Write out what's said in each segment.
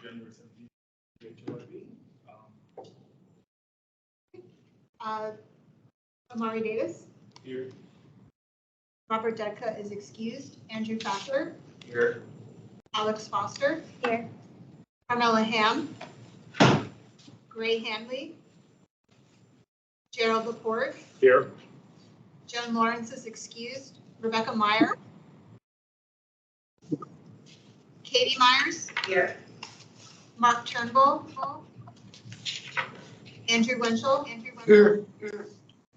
January 17th, HALRB. Amari Davis. Here. Robert Dedka is excused. Andrew Fackler. Here. Alex Foster. Here. Carmela Ham. Gray Hanley. Gerald Laporte. Here. Joan Lawrence is excused. Rebecca Meyer. Katie Myers. Here. Mark Turnbull. Andrew Winchell. Here.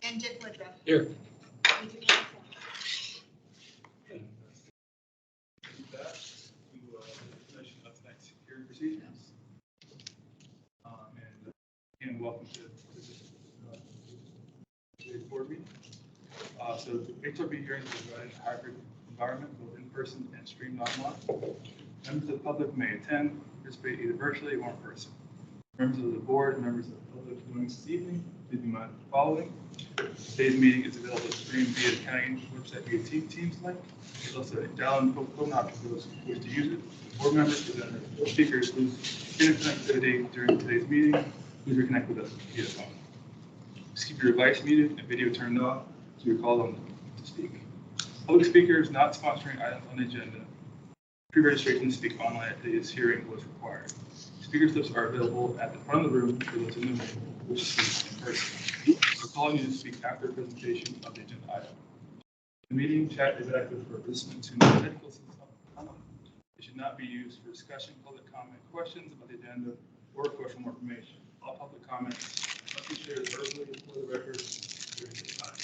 And Dick Woodruff. Here. We do have four. That, we will finish up tonight's hearing procedures. And welcome to today's board meeting. So the HALRB hearings are provided in a hybrid environment, both in person and streamed online. Members of the public may attend, participate either virtually or in person. Members of the board, members of the public joining us this evening, please be mindful of the following. Today's meeting is available to stream via the county website via Teams link. There's also a download phone option for those who wish to use it. Board members, presenters, or speakers lose internet connectivity during today's meeting. Please reconnect with us via phone. Just keep your device muted and video turned off so you're called on to speak. Public speakers not sponsoring items on the agenda. Pre-registration to speak online at today's hearing was required. Speaker slips are available at the front of the room for those in the room who wish to speak in person. We're calling you to speak after the presentation of the agenda item. The meeting chat is active for participants who need technical assistance. It should not be used for discussion, public comment, questions about the agenda, or request for more information. All public comments must be shared verbally for the record during this time.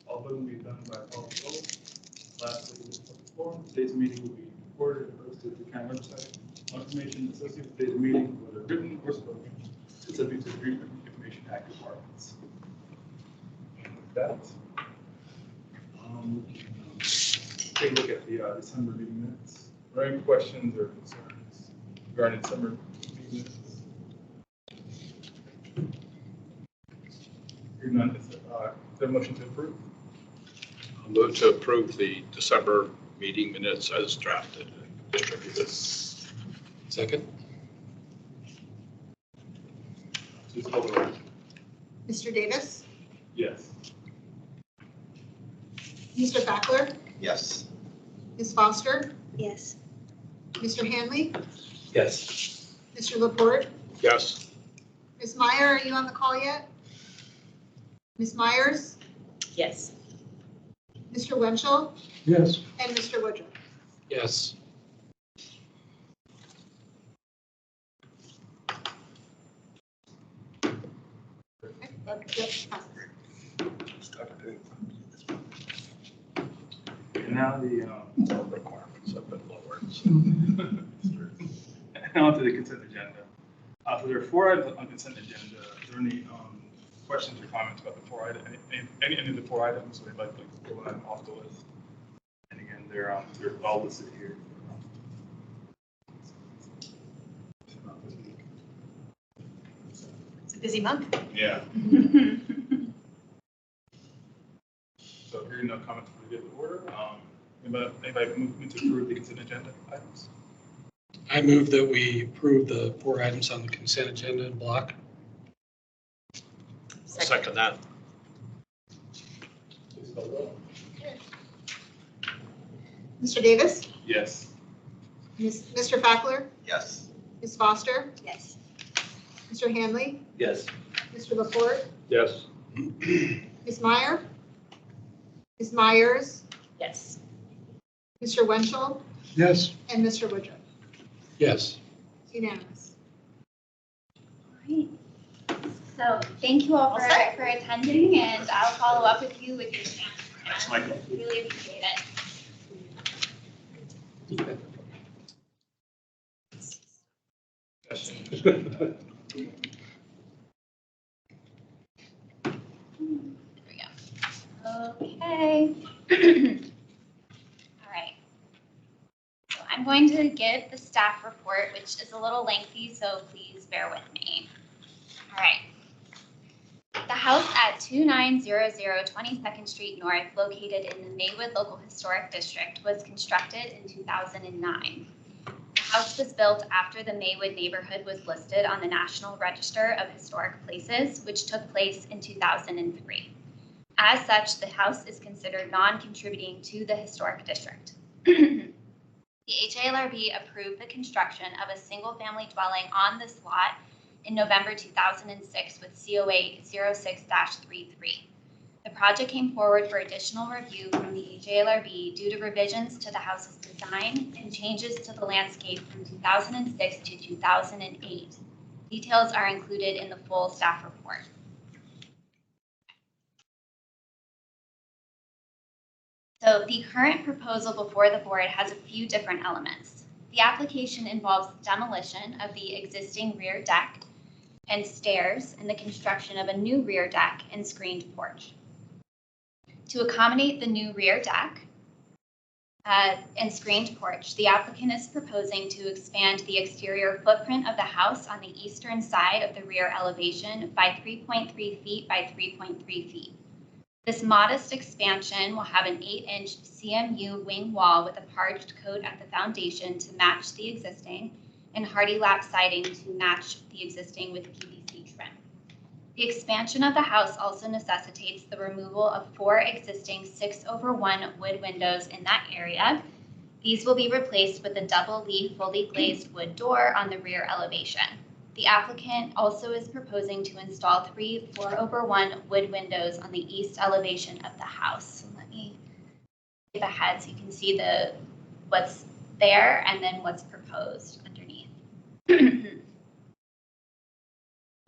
All voting will be done by call of roll. Lastly, the public forum. Today's meeting will be recorded and posted to the county website. All information associated with today's meeting, whether written or spoken, is subject to the Freedom of Information Act requirements. And with that, take a look at the December meeting minutes. Are there any questions or concerns regarding December meeting minutes? Hearing none, is there a motion to approve? I'll move to approve the December meeting minutes as drafted and distributed. Second. Please call the roll. Mr. Davis. Yes. Mr. Fackler. Yes. Ms. Foster. Yes. Mr. Hanley. Yes. Mr. Laporte. Yes. Ms. Meyer, are you on the call yet? Ms. Myers. Yes. Mr. Winchell. Yes. And Mr. Woodruff. Yes. And now the Requirements have been lowered. now to the consent agenda. So there are 4 items on consent agenda. Are there any questions or comments about the 4 items? Any of the 4 items? So we'd like to pull them off the list. And again, they're all listed here. It's a busy month. Yeah. So hearing no comments for the good order, anybody move to approve the consent agenda items? I move that we approve the 4 items on the consent agenda in block. Second that. Please call the roll. Mr. Davis. Yes. Mr. Fackler. Yes. Ms. Foster. Yes. Mr. Hanley. Yes. Mr. Laporte. Yes. Ms. Meyer. Ms. Myers. Yes. Mr. Winchell. Yes. And Mr. Woodruff. Yes. It's unanimous. All right. So thank you all All for set. attending, and I'll follow up with you with your stamp. Thanks, Michael. Really appreciate it. Okay. All right. So I'm going to give the staff report, which is a little lengthy, so please bear with me. All right. The house at 2900 22nd Street North, located in the Maywood Local Historic District, was constructed in 2009. The house was built after the Maywood neighborhood was listed on the National Register of Historic Places, which took place in 2003. As such, the house is considered non-contributing to the historic district. The HALRB approved the construction of a single-family dwelling on this lot in November 2006 with COA 06-33. The project came forward for additional review from the HALRB due to revisions to the house's design and changes to the landscape from 2006 to 2008. Details are included in the full staff report. So the current proposal before the board has a few different elements. The application involves demolition of the existing rear deck and stairs and the construction of a new rear deck and screened porch. To accommodate the new rear deck and screened porch, the applicant is proposing to expand the exterior footprint of the house on the eastern side of the rear elevation by 3.3 feet by 3.3 feet. This modest expansion will have an 8-inch CMU wing wall with a parged coat at the foundation to match the existing and hardy lap siding to match the existing with PVC trim. The expansion of the house also necessitates the removal of 4 existing 6/1 wood windows in that area. These will be replaced with a double leaf fully glazed wood door on the rear elevation. The applicant also is proposing to install 3 4/1 wood windows on the east elevation of the house. So let me skip ahead so you can see what's there and then what's proposed underneath.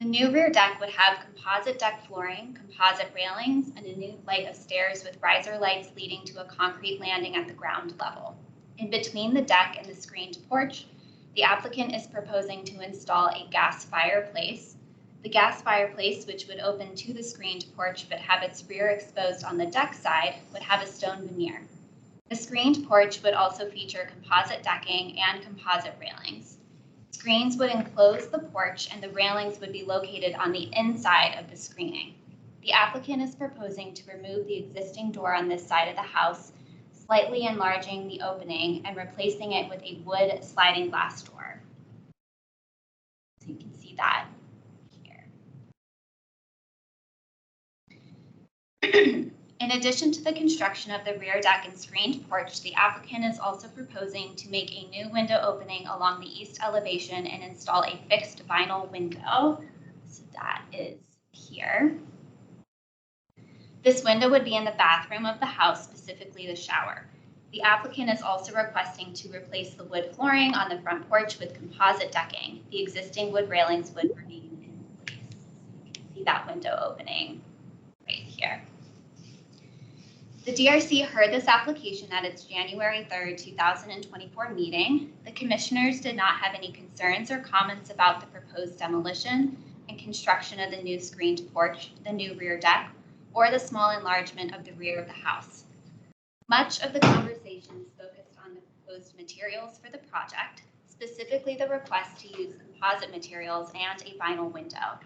The new rear deck would have composite deck flooring, composite railings, and a new flight of stairs with riser lights leading to a concrete landing at the ground level. In between the deck and the screened porch, the applicant is proposing to install a gas fireplace. The gas fireplace, which would open to the screened porch but have its rear exposed on the deck side, would have a stone veneer. The screened porch would also feature composite decking and composite railings. Screens would enclose the porch and the railings would be located on the inside of the screening. The applicant is proposing to remove the existing door on this side of the house, slightly enlarging the opening and replacing it with a wood sliding glass door. So you can see that here. In addition to the construction of the rear deck and screened porch, the applicant is also proposing to make a new window opening along the east elevation and install a fixed vinyl window. So that is here. This window would be in the bathroom of the house, specifically the shower. The applicant is also requesting to replace the wood flooring on the front porch with composite decking. The existing wood railings would remain in place. You can see that window opening right here. The DRC heard this application at its January 3rd, 2024 meeting. The commissioners did not have any concerns or comments about the proposed demolition and construction of the new screened porch, the new rear deck, or the small enlargement of the rear of the house. Much of the conversations focused on the proposed materials for the project, specifically the request to use composite materials and a vinyl window.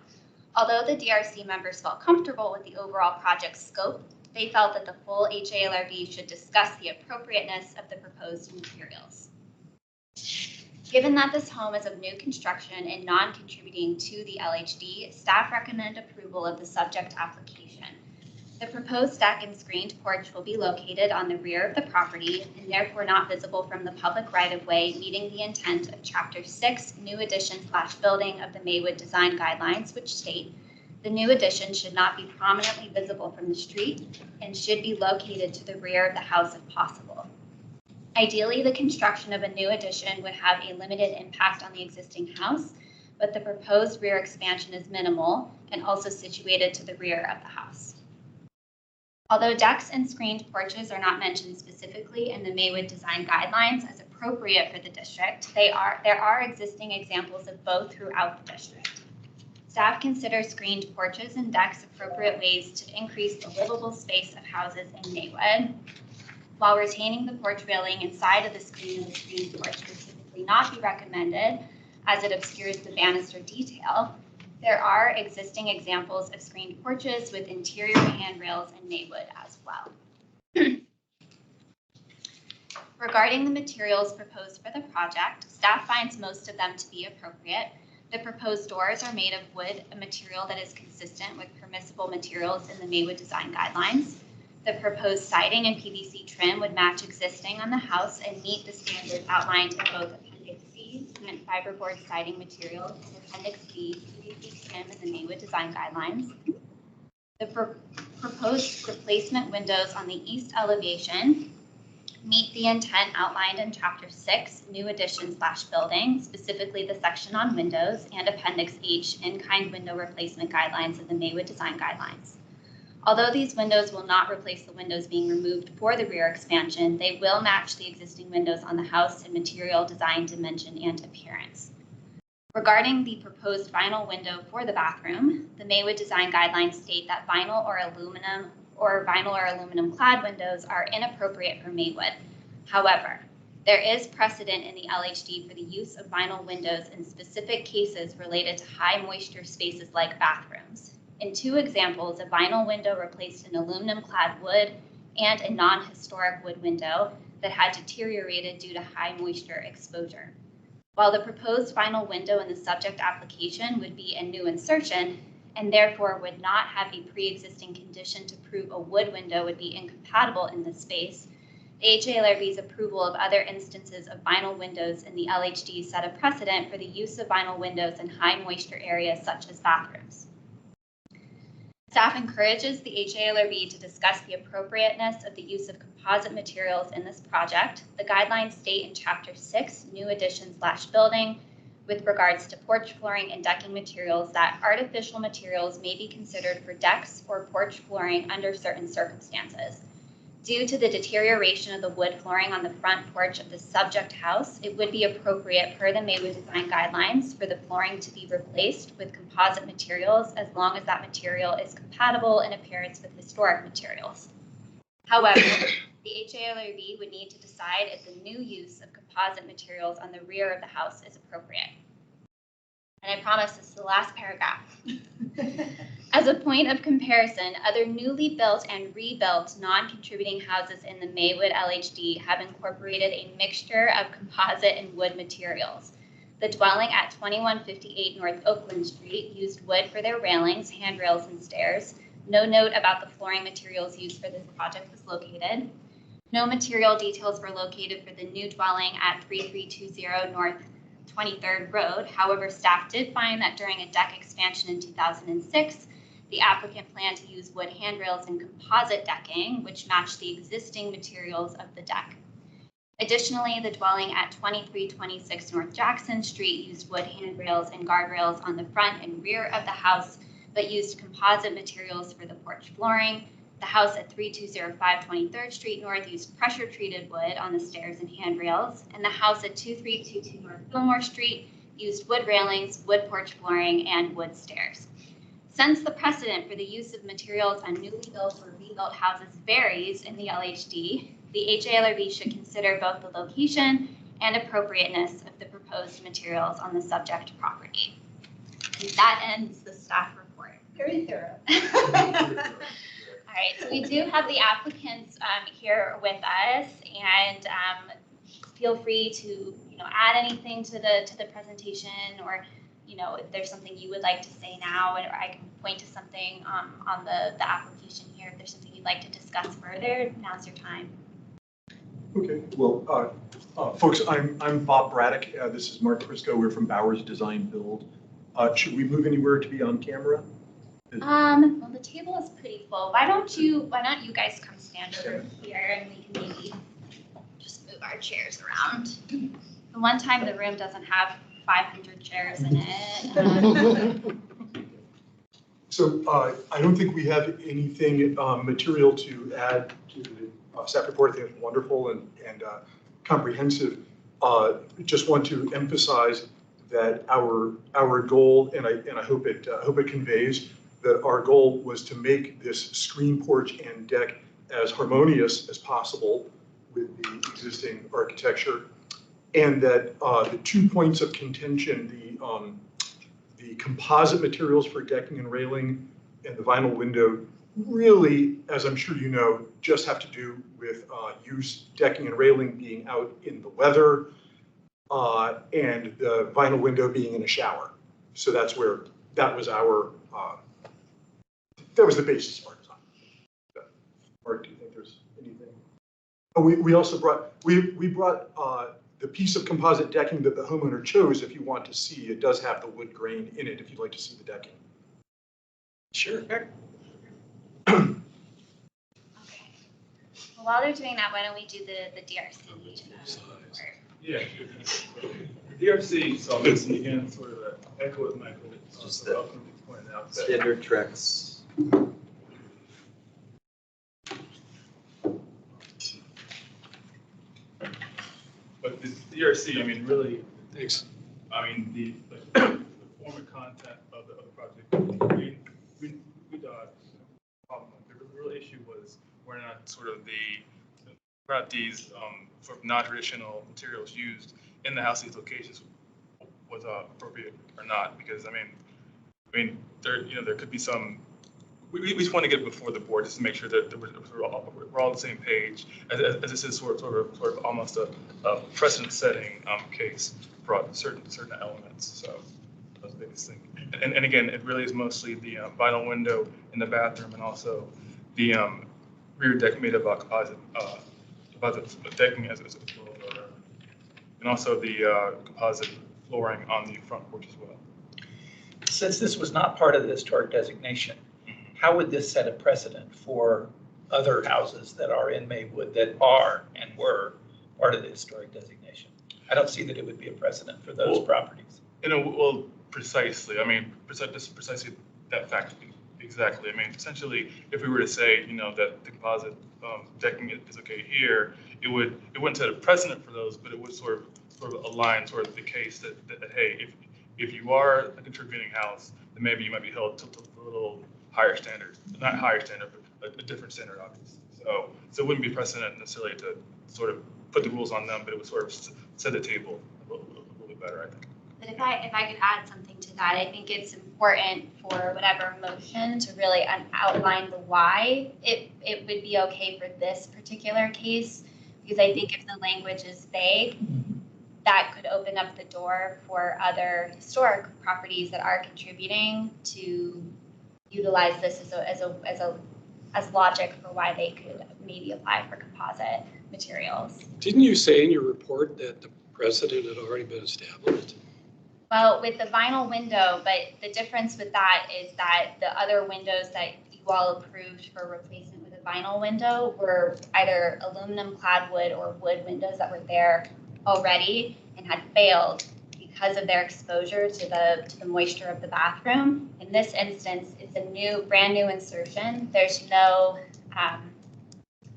Although the DRC members felt comfortable with the overall project scope, they felt that the full HALRB should discuss the appropriateness of the proposed materials. Given that this home is of new construction and non-contributing to the LHD, staff recommend approval of the subject application. The proposed deck and screened porch will be located on the rear of the property and therefore not visible from the public right-of-way, meeting the intent of Chapter 6, New Addition/Building of the Maywood Design Guidelines, which state, the new addition should not be prominently visible from the street and should be located to the rear of the house if possible. Ideally, the construction of a new addition would have a limited impact on the existing house, but the proposed rear expansion is minimal and also situated to the rear of the house. Although decks and screened porches are not mentioned specifically in the Maywood Design Guidelines as appropriate for the district, there are existing examples of both throughout the district. Staff considers screened porches and decks appropriate ways to increase the livable space of houses in Maywood. While retaining the porch railing inside of the screened porch would typically not be recommended as it obscures the banister detail, there are existing examples of screened porches with interior handrails in Maywood as well. Regarding the materials proposed for the project, staff finds most of them to be appropriate. The proposed doors are made of wood, a material that is consistent with permissible materials in the Maywood Design Guidelines. The proposed siding and PVC trim would match existing on the house and meet the standards outlined in both Appendix C, cement fiberboard siding materials, and Appendix B, PVC trim in the Maywood Design Guidelines. The proposed replacement windows on the east elevation meet the intent outlined in Chapter 6, New Addition/Building, specifically the section on windows, and Appendix H, In-Kind Window Replacement Guidelines of the Maywood Design Guidelines. Although these windows will not replace the windows being removed for the rear expansion, they will match the existing windows on the house in material, design, dimension, and appearance. Regarding the proposed vinyl window for the bathroom, the Maywood Design Guidelines state that vinyl or aluminum clad windows are inappropriate for Maywood. However, there is precedent in the LHD for the use of vinyl windows in specific cases related to high moisture spaces like bathrooms. In 2 examples, a vinyl window replaced an aluminum clad wood and a non-historic wood window that had deteriorated due to high moisture exposure. While the proposed vinyl window in the subject application would be a new insertion and therefore would not have a pre-existing condition to prove a wood window would be incompatible in this space, the HALRB's approval of other instances of vinyl windows in the LHD set a precedent for the use of vinyl windows in high moisture areas such as bathrooms. Staff encourages the HALRB to discuss the appropriateness of the use of composite materials in this project. The guidelines state in Chapter 6, New Addition/Building, with regards to porch flooring and decking materials, that artificial materials may be considered for decks or porch flooring under certain circumstances. Due to the deterioration of the wood flooring on the front porch of the subject house, it would be appropriate per the Maywood Design Guidelines for the flooring to be replaced with composite materials as long as that material is compatible in appearance with historic materials. However, the HALRB would need to decide if the new use of composite materials on the rear of the house is appropriate. And I promise this is the last paragraph. As a point of comparison, other newly built and rebuilt non-contributing houses in the Maywood LHD have incorporated a mixture of composite and wood materials. The dwelling at 2158 North Oakland Street used wood for their railings, handrails, and stairs. No note about the flooring materials used for this project was located. No material details were located for the new dwelling at 3320 North 23rd Road. However, staff did find that during a deck expansion in 2006, the applicant planned to use wood handrails and composite decking, which matched the existing materials of the deck. Additionally, the dwelling at 2326 North Jackson Street used wood handrails and guardrails on the front and rear of the house, but used composite materials for the porch flooring. The house at 3205 23rd Street North used pressure-treated wood on the stairs and handrails, and the house at 2322 North Fillmore Street used wood railings, wood porch flooring, and wood stairs. Since the precedent for the use of materials on newly built or rebuilt houses varies in the LHD, the HALRB should consider both the location and appropriateness of the proposed materials on the subject property. And that ends the staff report. Very thorough. All right, so we do have the applicants here with us, and feel free to add anything to the presentation, or if there's something you would like to say now, or I can point to something on the application here. If there's something you'd like to discuss further, now's your time. Okay, well, folks, I'm Bob Braddock. This is Mark Crisco. We're from Bowers Design Build. Should we move anywhere to be on camera? Well, the table is pretty full. Why don't you guys come stand over here, and we can maybe just move our chairs around. The one time the room doesn't have 500 chairs in it. So I don't think we have anything material to add to the staff report. I think it's wonderful and comprehensive. Just want to emphasize that our goal, and I hope it conveys that our goal was to make this screen porch and deck as harmonious as possible with the existing architecture, and that the 2 points of contention, the composite materials for decking and railing and the vinyl window, really, as I'm sure you know, just have to do with use decking and railing being out in the weather and the vinyl window being in a shower. So that's where, that was our, that was the basis of our design. Mark, do you think there's anything? Oh, we also brought, we brought the piece of composite decking that the homeowner chose. If you want to see, it does have the wood grain in it if you'd like to see the decking. Sure. Okay. Well, while they're doing that, why don't we do the DRC? Yeah. The DRC, so I'm listening again, sort of an echo with Michael. Just that pointed out that Standard tracks. but the DRC, I mean, really, Thanks. I mean, the form and content of the project, we problem. The real issue was whether or not sort of these sort of non-traditional materials used in the housing locations was appropriate or not, because I mean, there could be some. We just want to get it before the board just to make sure that we're all on the same page, as this is sort of almost a precedent-setting case for certain elements. So that's the biggest thing. And again, it really is mostly the vinyl window in the bathroom, and also the rear deck made of composite decking as well, and also the composite flooring on the front porch as well. Since this was not part of the historic designation, how would this set a precedent for other houses that are in Maywood that are and were part of the historic designation? I don't see that it would be a precedent for those properties. Well, precisely. I mean, precisely that fact. Exactly. I mean, essentially, if we were to say, that the composite decking is okay here, it wouldn't set a precedent for those, but it would sort of align sort of the case that hey, if you are a contributing house, then maybe you might be held to a little higher standard, not higher standard, but a different standard, obviously. So it wouldn't be precedent necessarily to sort of put the rules on them, but it would sort of set the table a little bit better, I think. But if I could add something to that, I think it's important for whatever motion to really outline the why it would be okay for this particular case, because I think if the language is vague, that could open up the door for other historic properties that are contributing to utilize this as logic for why they could maybe apply for composite materials. Didn't you say in your report that the precedent had already been established? Well, with the vinyl window, but the difference with that is that the other windows that you all approved for replacement with a vinyl window were either aluminum clad wood or wood windows that were there already and had failed because of their exposure to the moisture of the bathroom. In this instance, it's a brand new insertion. There's no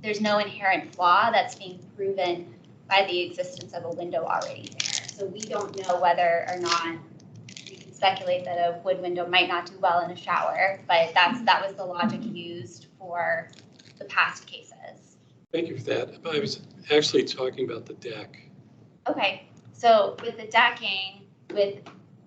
inherent flaw that's being proven by the existence of a window already there. So we don't know whether or not, we can speculate that a wood window might not do well in a shower, but that was the logic used for the past cases. Thank you for that. I was actually talking about the deck. Okay, so with the decking, with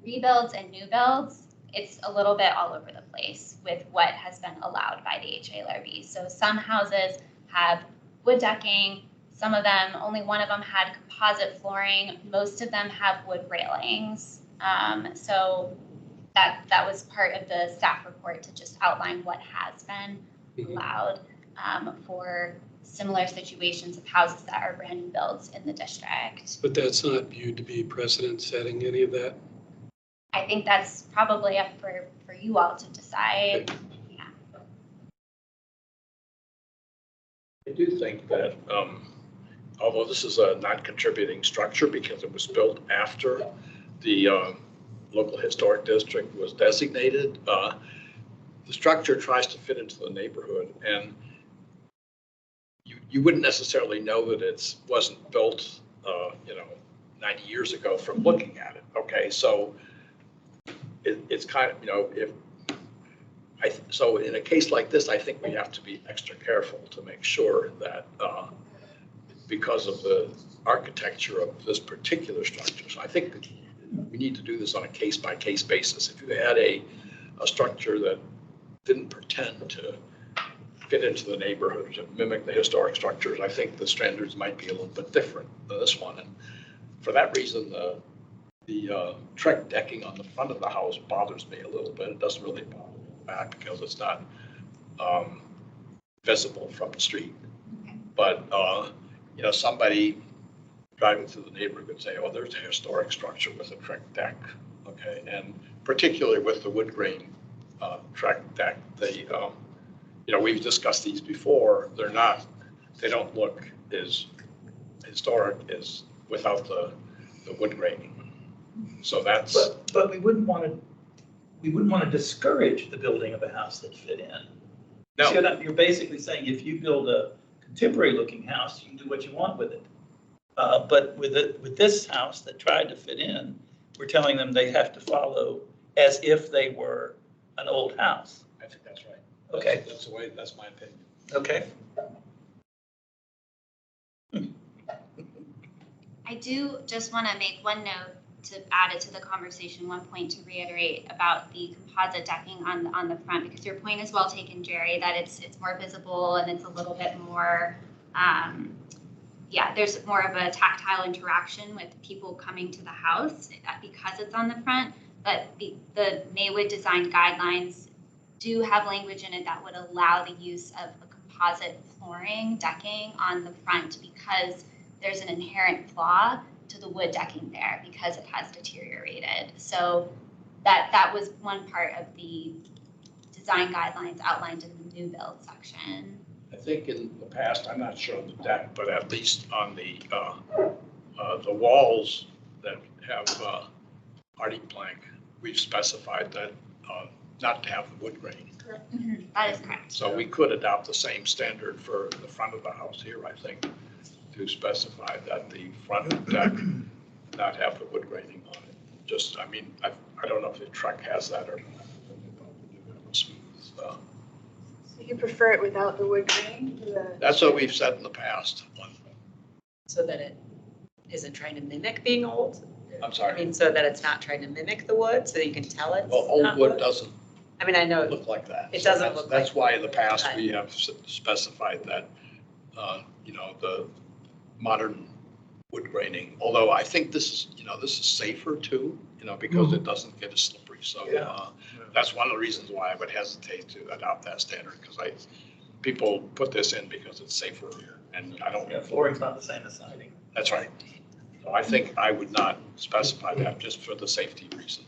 rebuilds and new builds, it's a little bit all over the place with what has been allowed by the HALRB. So some houses have wood decking, some of them, only one of them had composite flooring, most of them have wood railings. So that was part of the staff report to just outline what has been allowed for similar situations of houses that are brand new builds in the district. But that's not viewed to be precedent setting, any of that? I think that's probably up for you all to decide. Yeah. I do think that although this is a non-contributing structure because it was built after the local historic district was designated, the structure tries to fit into the neighborhood, and you wouldn't necessarily know that it wasn't built 90 years ago from looking at it. Okay, so it's kind of, so in a case like this, I think we have to be extra careful to make sure that because of the architecture of this particular structure. So I think we need to do this on a case-by-case basis. If you had a structure that didn't pretend to fit into the neighborhood, to mimic the historic structures, I think the standards might be a little bit different than this one. And for that reason, the Trek decking on the front of the house bothers me a little bit. It doesn't really bother me in the back because it's not visible from the street. But, somebody driving through the neighborhood could say, oh, there's a historic structure with a Trek deck, okay? And particularly with the wood grain Trek deck, we've discussed these before. They don't look as historic as without the wood graining. So that's. But we wouldn't want to discourage the building of a house that fit in. No. So you're basically saying if you build a contemporary looking house, you can do what you want with it. But with this house that tried to fit in, we're telling them they have to follow as if they were an old house. I think that's right. Okay. That's my opinion. Okay. I do just want to make one note to add it to the conversation, one point to reiterate about the composite decking on the front, because your point is well taken, Jerry, that it's more visible and it's a little bit more, there's more of a tactile interaction with people coming to the house because it's on the front. But the Maywood design guidelines do have language in it that would allow the use of a composite flooring decking on the front because there's an inherent flaw to the wood decking there because it has deteriorated. So that was one part of the design guidelines outlined in the new build section. I think in the past, I'm not sure on the deck, but at least on the walls that have hardy plank, we've specified that not to have the wood grain. Mm-hmm. That is correct. So we could adopt the same standard for the front of the house here, I think, to specify that the front deck not have the wood graining on it. I don't know if the Trek has that or not. So you prefer it without the wood grain? That's what we've said in the past. So that it isn't trying to mimic being old? I'm I sorry. mean, so that it's not trying to mimic the wood, so you can tell it's Well, old not wood doesn't I mean, I know, look like that. It So doesn't that's- look like That's why in the wood, past but- we have specified that, the modern wood graining, although I think this is safer too, because it doesn't get as slippery. So that's one of the reasons why I would hesitate to adopt that standard, because people put this in because it's safer, and I don't. Yeah, flooring's not the same as siding. That's right. So I think I would not specify that just for the safety reason.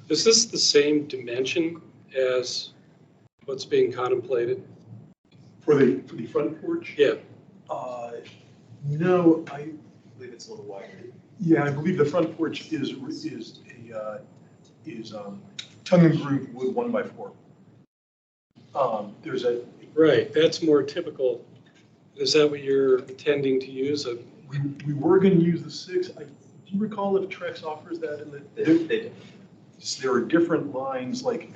Is this the same dimension as what's being contemplated? For the front porch? Yeah. No, I believe it's a little wider. Yeah, I believe the front porch is tongue and groove wood 1x4. There's a. Right, that's more typical. Is that what you're intending to use? We were going to use the 6. Do you recall if Trex offers that in the? They do. There are different lines, like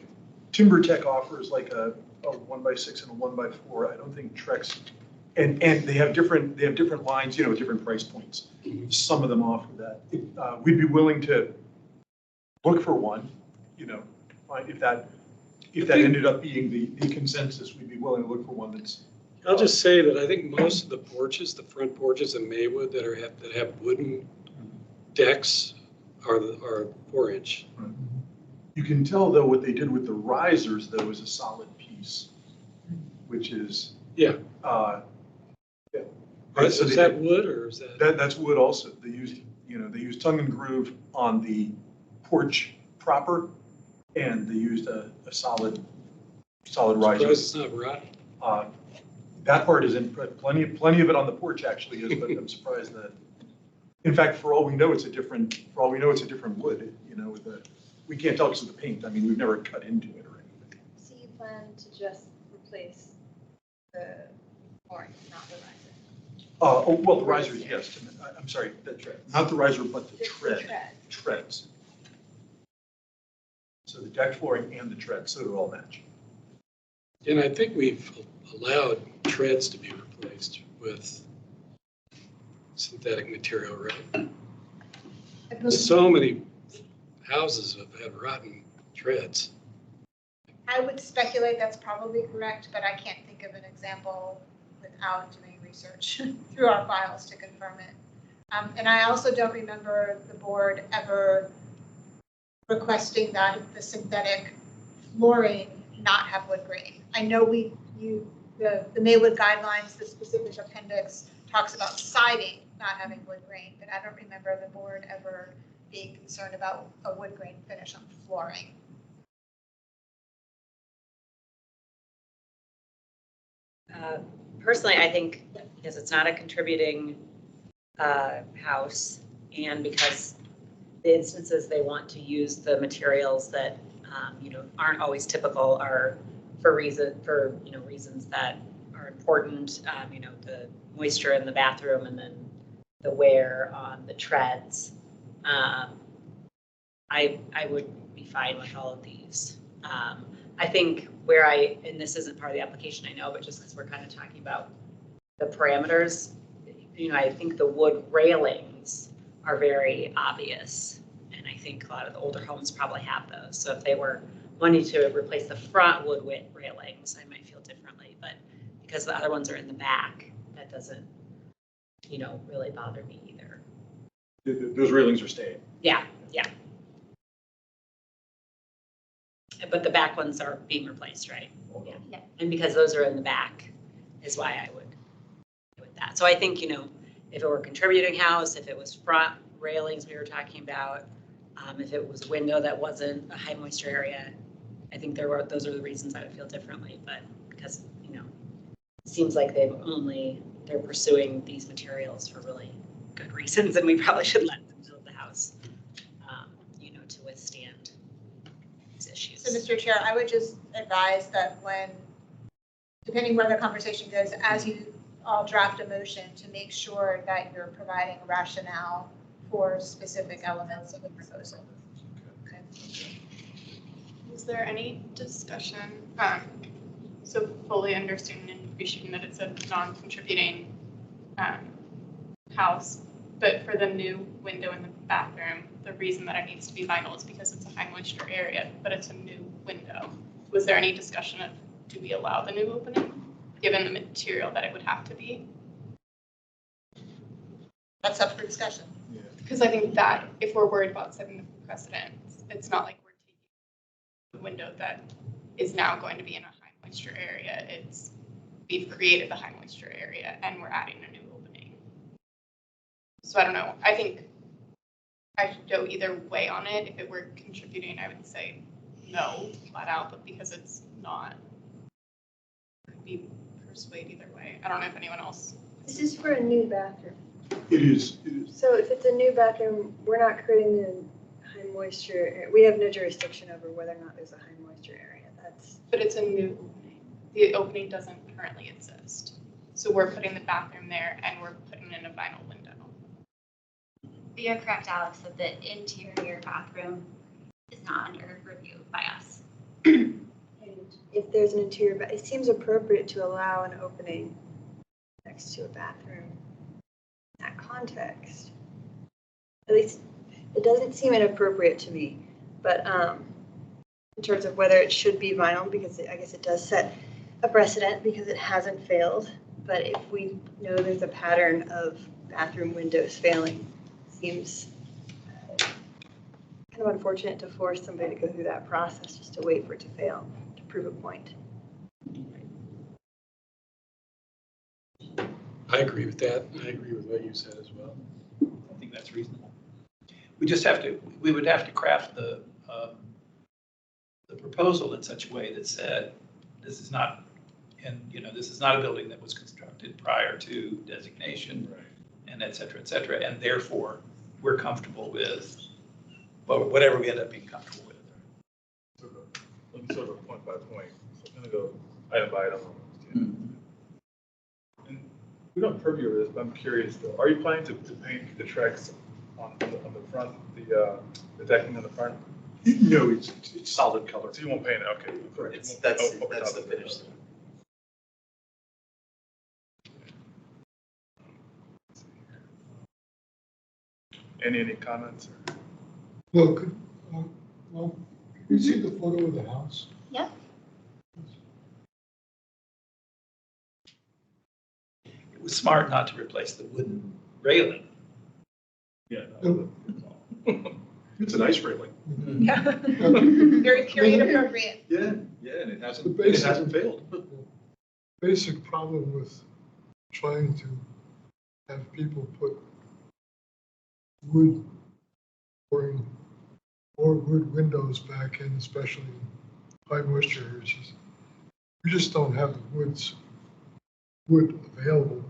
TimberTech offers like a 1x6 and a 1x4. I don't think Trex, and they have different lines, different price points. Some of them offer that. We'd be willing to look for one, if that ended up being the consensus, we'd be willing to look for one that's. I'll just say that I think most of the porches, the front porches in Maywood that have wooden decks are 4-inch. You can tell though what they did with the risers though is a solid piece, which is. Yeah. So Is that wood or is that? That's wood also. They used tongue and groove on the porch proper, and they used a solid riser. It's not rotten. That part is in plenty of it on the porch actually is, but I'm surprised that. In fact, for all we know, it's a different wood. We can't tell because of the paint. I mean, we've never cut into it or anything. So you plan to just replace the flooring, not the riser? Well, the risers, yes. I'm sorry, not the riser, but the treads. So the deck flooring and the treads, so they're all match. And I think we've allowed treads to be replaced with synthetic material, right? So many houses have had rotten treads. I would speculate that's probably correct, but I can't think of an example without doing research through our files to confirm it. And I also don't remember the board ever requesting that the synthetic flooring not have wood grain. I know the Maywood guidelines, the specific appendix talks about siding not having wood grain, but I don't remember the board ever being concerned about a wood grain finish on flooring. Personally, I think because it's not a contributing house, and because the instances they want to use the materials that aren't always typical are for reasons that are important. The moisture in the bathroom and then the wear on the treads. I would be fine with all of these. I think and this isn't part of the application, I know, but just because we're kind of talking about the parameters, I think the wood railings are very obvious. And I think a lot of the older homes probably have those. So if they were wanting to replace the front wood railings, I might feel differently. But because the other ones are in the back, that doesn't, really bother me either. Those railings are staying. Yeah. But the back ones are being replaced, right? Yeah. And because those are in the back is why I would do with that. So I think, if it were a contributing house, if it was front railings we were talking about, if it was a window that wasn't a high moisture area, I think those are the reasons I would feel differently. But because, it seems like they're pursuing these materials for really good reasons, and we probably should let them build the house, to withstand these issues. So, Mr. Chair, I would just advise that depending where the conversation goes, as you all draft a motion, to make sure that you're providing a rationale for specific elements of the proposal. Okay. Is there any discussion, so fully understanding and appreciating that it's a non-contributing house, but for the new window in the bathroom, the reason that it needs to be vinyl is because it's a high moisture area, but it's a new window. Was there any discussion of, do we allow the new opening, given the material that it would have to be? That's up for discussion. Because I think that if we're worried about setting the precedent, it's not like we're taking a window that is now going to be in a high moisture area. We've created the high moisture area and we're adding a new opening. So I don't know. I think I should go either way on it. If it were contributing, I would say no, flat out, but because it's not, I could be persuaded either way. I don't know if anyone else. This is for a new bathroom. It is. So if it's a new bathroom, we're not creating the high moisture, we have no jurisdiction over whether or not there's a high moisture area. But it's a new opening. The opening doesn't currently exist. So we're putting the bathroom there and we're putting in a vinyl window. You're correct, Alex, that the interior bathroom is not under review by us. And if there's an interior, it seems appropriate to allow an opening next to a bathroom in that context. At least it doesn't seem inappropriate to me, but in terms of whether it should be vinyl, because I guess it does set a precedent because it hasn't failed. But if we know there's a pattern of bathroom windows failing, it seems kind of unfortunate to force somebody to go through that process just to wait for it to fail to prove a point. I agree with that. I agree with what you said as well. I think that's reasonable. We would have to craft the proposal in such a way that said, this is not a building that was constructed prior to designation, right, and et cetera, and therefore we're comfortable with, well, whatever we end up being comfortable with. Let me sort of point by point. So I'm going to go item by item. And we don't purview over this, but I'm curious though. Are you planning to paint the tracks on the front, the decking on the front? No, it's solid color. So you won't paint it, okay. Correct. That's the finish. Any comments? Well, could you see the photo of the house? Yep. was smart not to replace the wooden railing. Yeah. It's a nice railing. Yeah. Very period appropriate. Yeah, yeah, and it hasn't failed. Basic problem with trying to have people put wood or wood windows back in, especially in high moisture areas, is we just don't have the wood available.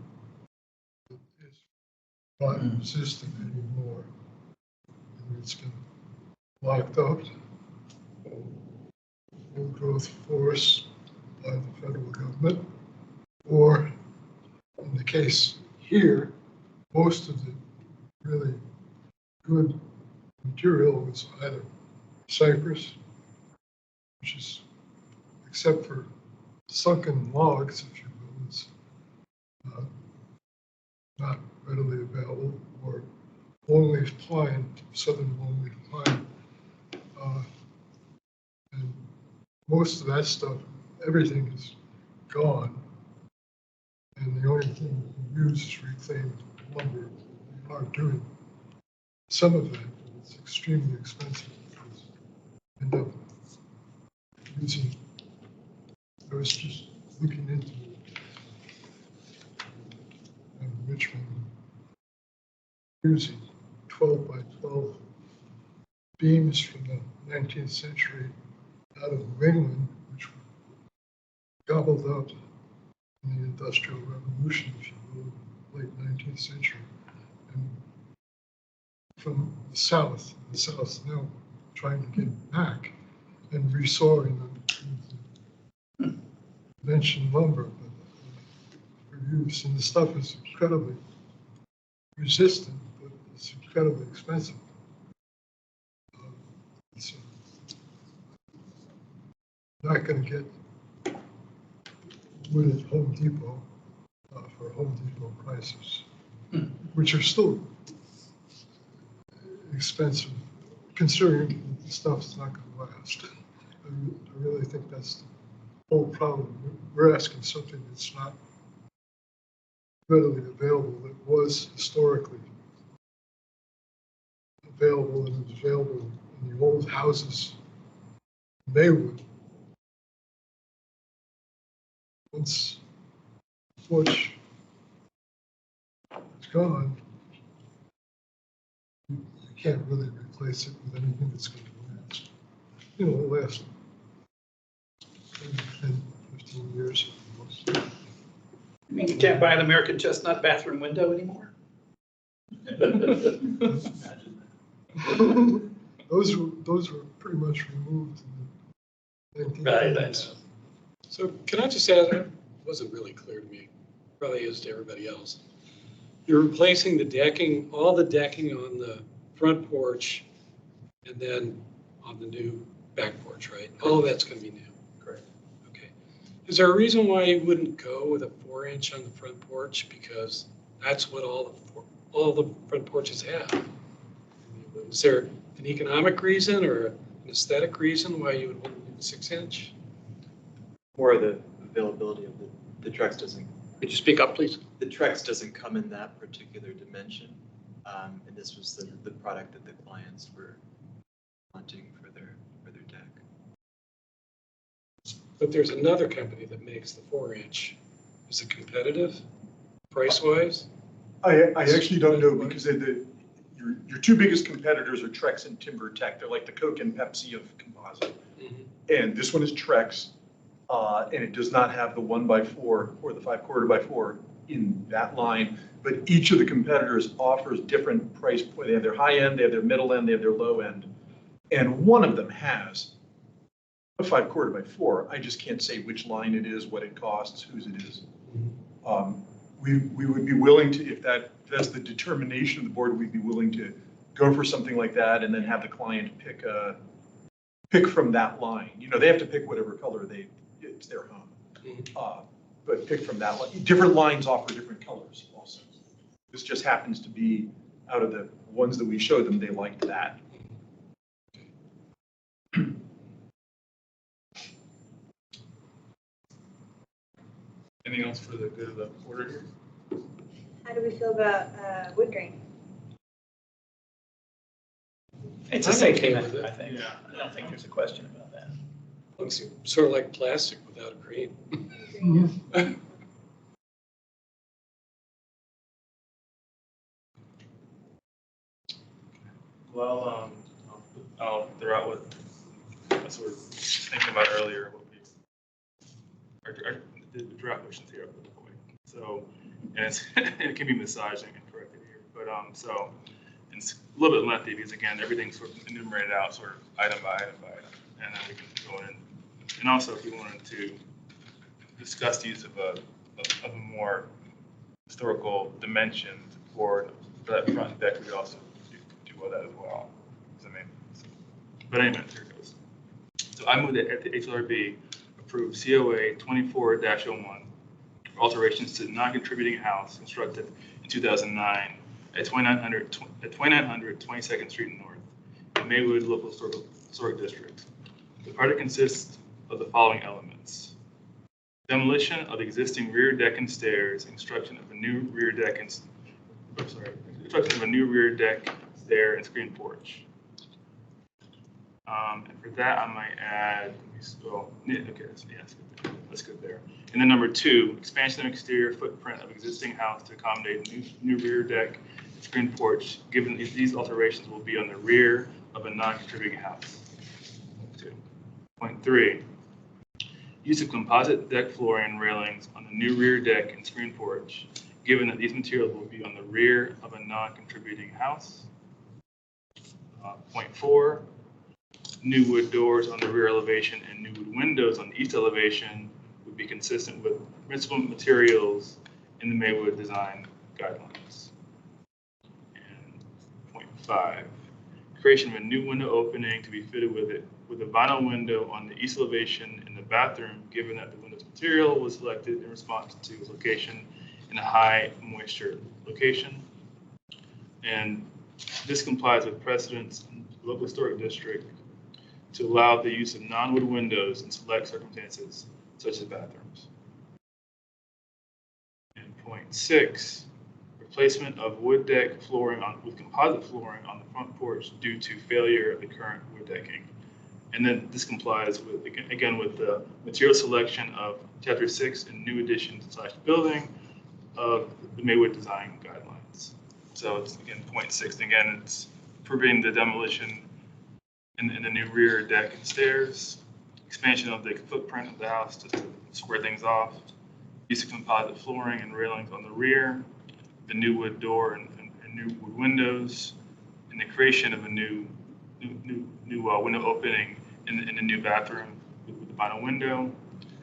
It's not resistant anymore. And it's been locked up, old growth forests by the federal government, or in the case here, most of the really good material was either cypress, which is, except for sunken logs, if you will, is not readily available, or longleaf pine, southern longleaf pine. And most of that stuff, everything is gone. And the only thing we can use is reclaimed lumber. We are doing some of that, but it's extremely expensive. Because we end up using, I was just looking into Richmond, using 12 by 12 beams from the 19th century out of New England, which were gobbled up in the Industrial Revolution, if you will, late 19th century. And from the South now trying to get back and resawing them into convention lumber, but for use. And the stuff is incredibly resistant, but it's incredibly expensive. It's not going to get wood at Home Depot for Home Depot prices, which are still expensive, considering the stuff's not going to last. I really think that's the whole problem. We're asking something that's not readily available, that was historically available, and was available in the old houses in Maywood. Once the porch is gone, you can't really replace it with anything that's going to last. You know, it'll last 10, 15 years at most. You mean you can't buy an American chestnut bathroom window anymore? Those were pretty much removed in the 1930s. Right, I know. So can I just add, it wasn't really clear to me, probably is to everybody else. You're replacing the decking, all the decking on the front porch and then on the new back porch, right? All of that's going to be new. Correct. Okay. Is there a reason why you wouldn't go with a 4-inch on the front porch? Because that's what all the front porches have. Is there an economic reason or an aesthetic reason why you would want to do the 6-inch? More of the availability of the Trex doesn't, Could you speak up, please? the Trex doesn't come in that particular dimension. And this was the product that the clients were wanting for their deck. But there's another company that makes the 4-inch. Is it competitive, price-wise? I actually don't know, because your two biggest competitors are Trex and Timber Tech. They're like the Coke and Pepsi of composite. And this one is Trex, and it does not have the 1x4 or the 5/4x4 in that line. But each of the competitors offers different price point. They have their high end, they have their middle end, they have their low end. And one of them has a 5/4x4. I just can't say which line it is, what it costs, whose it is. We would be willing to, if that's the determination of the board, we'd be willing to go for something like that and then have the client pick from that line. You know, they have to pick whatever color it's their home. But pick from that line. Different lines offer different colors also. This just happens to be, out of the ones that we showed them, they liked that. Anything else for the good of the order here? How do we feel about wood grain? It's a I'm safety okay with net, it. I think. Yeah. I don't think there's a question about that. Looks sort of like plastic without a grain. Well, I'll throw out what I was sort of thinking about earlier, what the draft motions here. So, and it's, it can be massaging and corrected here, but so it's a little bit lengthy because again, everything's sort of enumerated out, sort of item by item by item, and then we can go in. And also, if you wanted to discuss the use of a more historical dimension for that front deck, we also do that as well. So, I mean, but anyway, here it goes. So I move that the HLRB approve COA 24-01 for alterations to non-contributing house constructed in 2009 at 2900 22nd Street North in Maywood Local Historic District. The project consists of the following elements: demolition of existing rear deck and stairs, construction of a new rear deck and stair and screen porch. And for that, I might add, let's go there. And then number 2, expansion of exterior footprint of existing house to accommodate new rear deck and screen porch, given these alterations will be on the rear of a non-contributing house. 2.3, use of composite deck flooring and railings on the new rear deck and screen porch, given that these materials will be on the rear of a non-contributing house. 0.4, new wood doors on the rear elevation and new wood windows on the east elevation would be consistent with permissible materials in the Maywood design guidelines. And 0.5, creation of a new window opening to be fitted with a vinyl window on the east elevation in the bathroom, given that the window's material was selected in response to its location in a high moisture location. And this complies with precedents in the local historic district to allow the use of non-wood windows in select circumstances, such as bathrooms. And 0.6, replacement of wood deck flooring with composite flooring on the front porch due to failure of the current wood decking. And then this complies with, again, with the material selection of Chapter 6 and new addition/building of the Maywood design guidelines. So it's, again, 0.6, again, it's approving the demolition in the new rear deck and stairs, expansion of the footprint of the house just to square things off, use of composite flooring and railings on the rear, the new wood door and new wood windows, and the creation of a new window opening in the new bathroom with the vinyl window,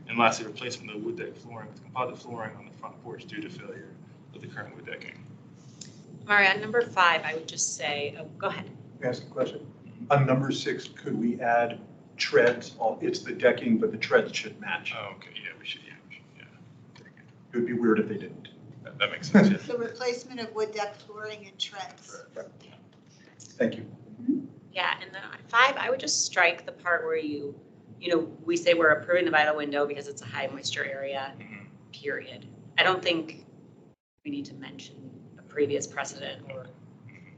and lastly, replacement of the wood deck flooring with composite flooring on the front porch due to failure of the current wood decking. Maria, number 5, I would just say, oh, go ahead. Can I ask a question? On number 6, could we add treads? It's the decking, but the treads should match. Oh, okay, yeah, we should. It would be weird if they didn't. That makes sense, yeah. The replacement of wood deck flooring and treads. Thank you. Yeah, and then on 5, I would just strike the part where we say we're approving the vinyl window because it's a high moisture area, period. I don't think we need to mention a previous precedent or,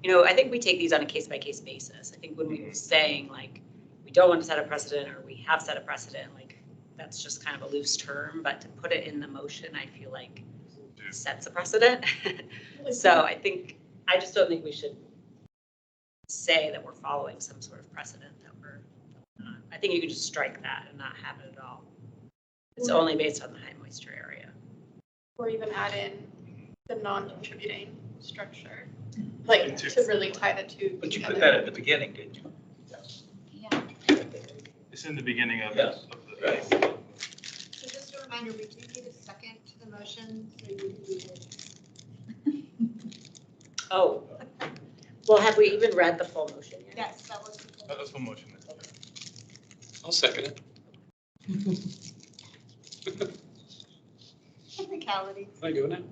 I think we take these on a case-by-case basis. I think when we were saying like, we don't want to set a precedent or we have set a precedent, like that's just kind of a loose term, but to put it in the motion, I feel like sets a precedent. So I just don't think we should say that we're following some sort of precedent that we're not. I think you could just strike that and not have it at all. It's only based on the high moisture area. Or even add in the non-contributing structure, like to really tie the two But you together. put that at the beginning, didn't you? Yeah. It's in the beginning of Yes. the Right. So just a reminder, we do need a second to the motion, so you can read it. Oh, well, have we even read the full motion yet? Yes, that was. That was one motion. I'll second it. Technicality. Can I go now?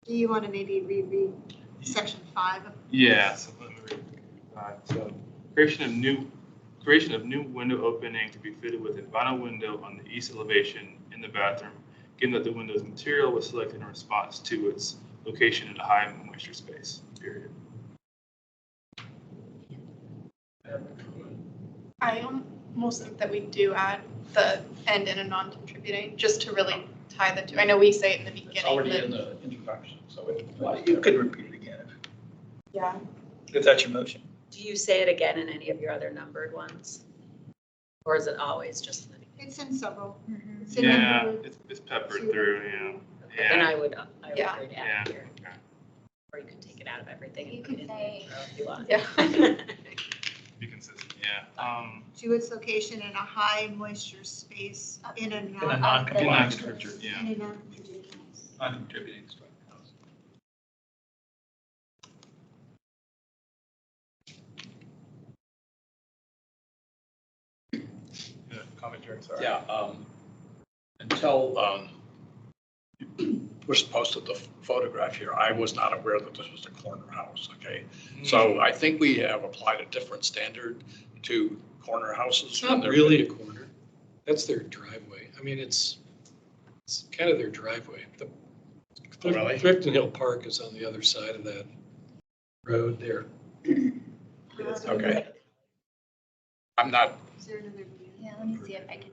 Do you want to maybe reread section 5? Yeah, so let me read. So Creation of new window opening to be fitted with a vinyl window on the east elevation in the bathroom, given that the window's material was selected in response to its location in a high moisture space, period. I almost think that we do add the end in a non-contributing, just to really tie the two. I know we say it in the It's beginning, already but in the introduction, so you could repeat it again Yeah. if that's your motion. Do you say it again in any of your other numbered ones? Or is it always just in the beginning? It's in several. It's in Yeah, number- it's peppered through, Okay, Then Yeah. I would Yeah. agree to Yeah. add it here. Or you can take it out of everything You and put it can in say- the intro if you want. Yeah. Be consistent, yeah. To its location in a high moisture space in a In a non. non-compliant Non-contributor, yeah. In a non-contributing house. Non-contributing structure house. Yeah, commentary, sorry. Yeah, until Bush posted the photograph here, I was not aware that this was a corner house, okay? So I think we have applied a different standard to corner houses. It's not really a corner. That's their driveway. I mean, it's kind of their driveway. The Really? Clifton Hill Park is on the other side of that road there. Okay. I'm not, Is there another view? Yeah, let me see if I can.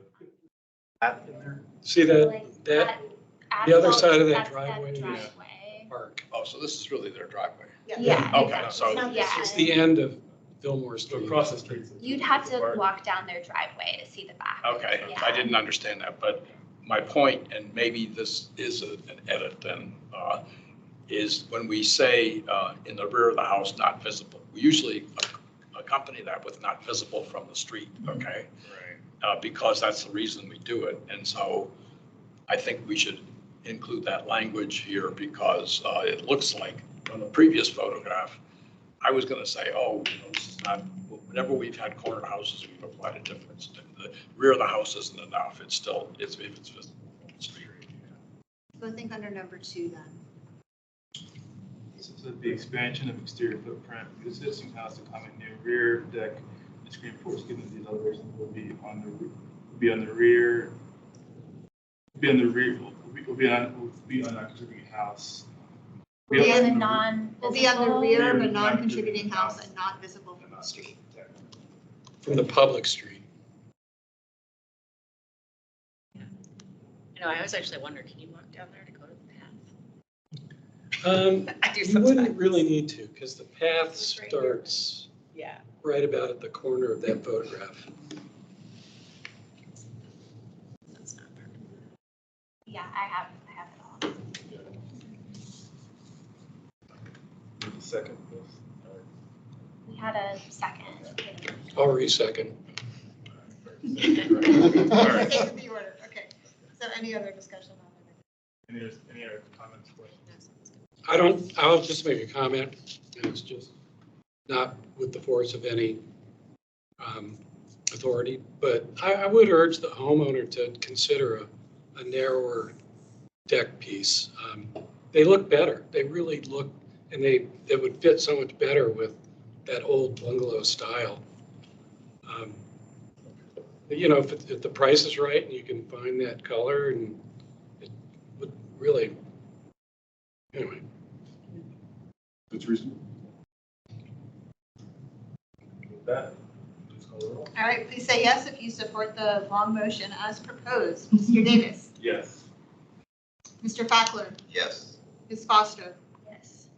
See that, Like, that at the other asphalt, side of that that's driveway is- driveway. park? oh, so this is really their driveway. Yeah. Okay, exactly. so- Yeah. It's the end of Fillmore So Street. across the street. You'd have to walk down their driveway to see the back. Okay, I didn't understand that, but my point, and maybe this is an edit then, is when we say in the rear of the house, not visible, we usually accompany that with not visible from the street, okay? Right. Because that's the reason we do it. And so I think we should include that language here because it looks like on the previous photograph, I was going to say, oh, this is not, whenever we've had corner houses, we've applied a difference. The rear of the house isn't enough. It's still, if it's visible from the street. So I think under number 2 then. So the expansion of exterior footprint, the existing house to common new rear deck and screen porch, given that these elevations will be on the rear, will be on the rear, will be on a contributing house. Will be In on the non. Will be on the rear of a Rear, non-contributing non-contributing house house. and not visible from the street. From the public street. You know, I always actually wonder, can you walk down there to go to the path? I do You sometimes. wouldn't really need to, because the path It's right here. starts Yeah. right about at the corner of that photograph. That's not perfect. Yeah, I have it all. The second. We had a second. I'll re-second. All right. Take the order, okay. So any other discussion on it? Any other comments, questions? I'll just make a comment, and it's just not with the force of any authority, but I would urge the homeowner to consider a narrower deck piece. They look better, they really look, and they would fit so much better with that old bungalow style. You know, if the price is right and you can find that color, and it would really, anyway. It's reasonable. With that, please call the roll. All right, please say yes if you support the long motion as proposed. Mr. Davis? Yes. Mr. Fackler? Yes. Ms. Foster? Yes.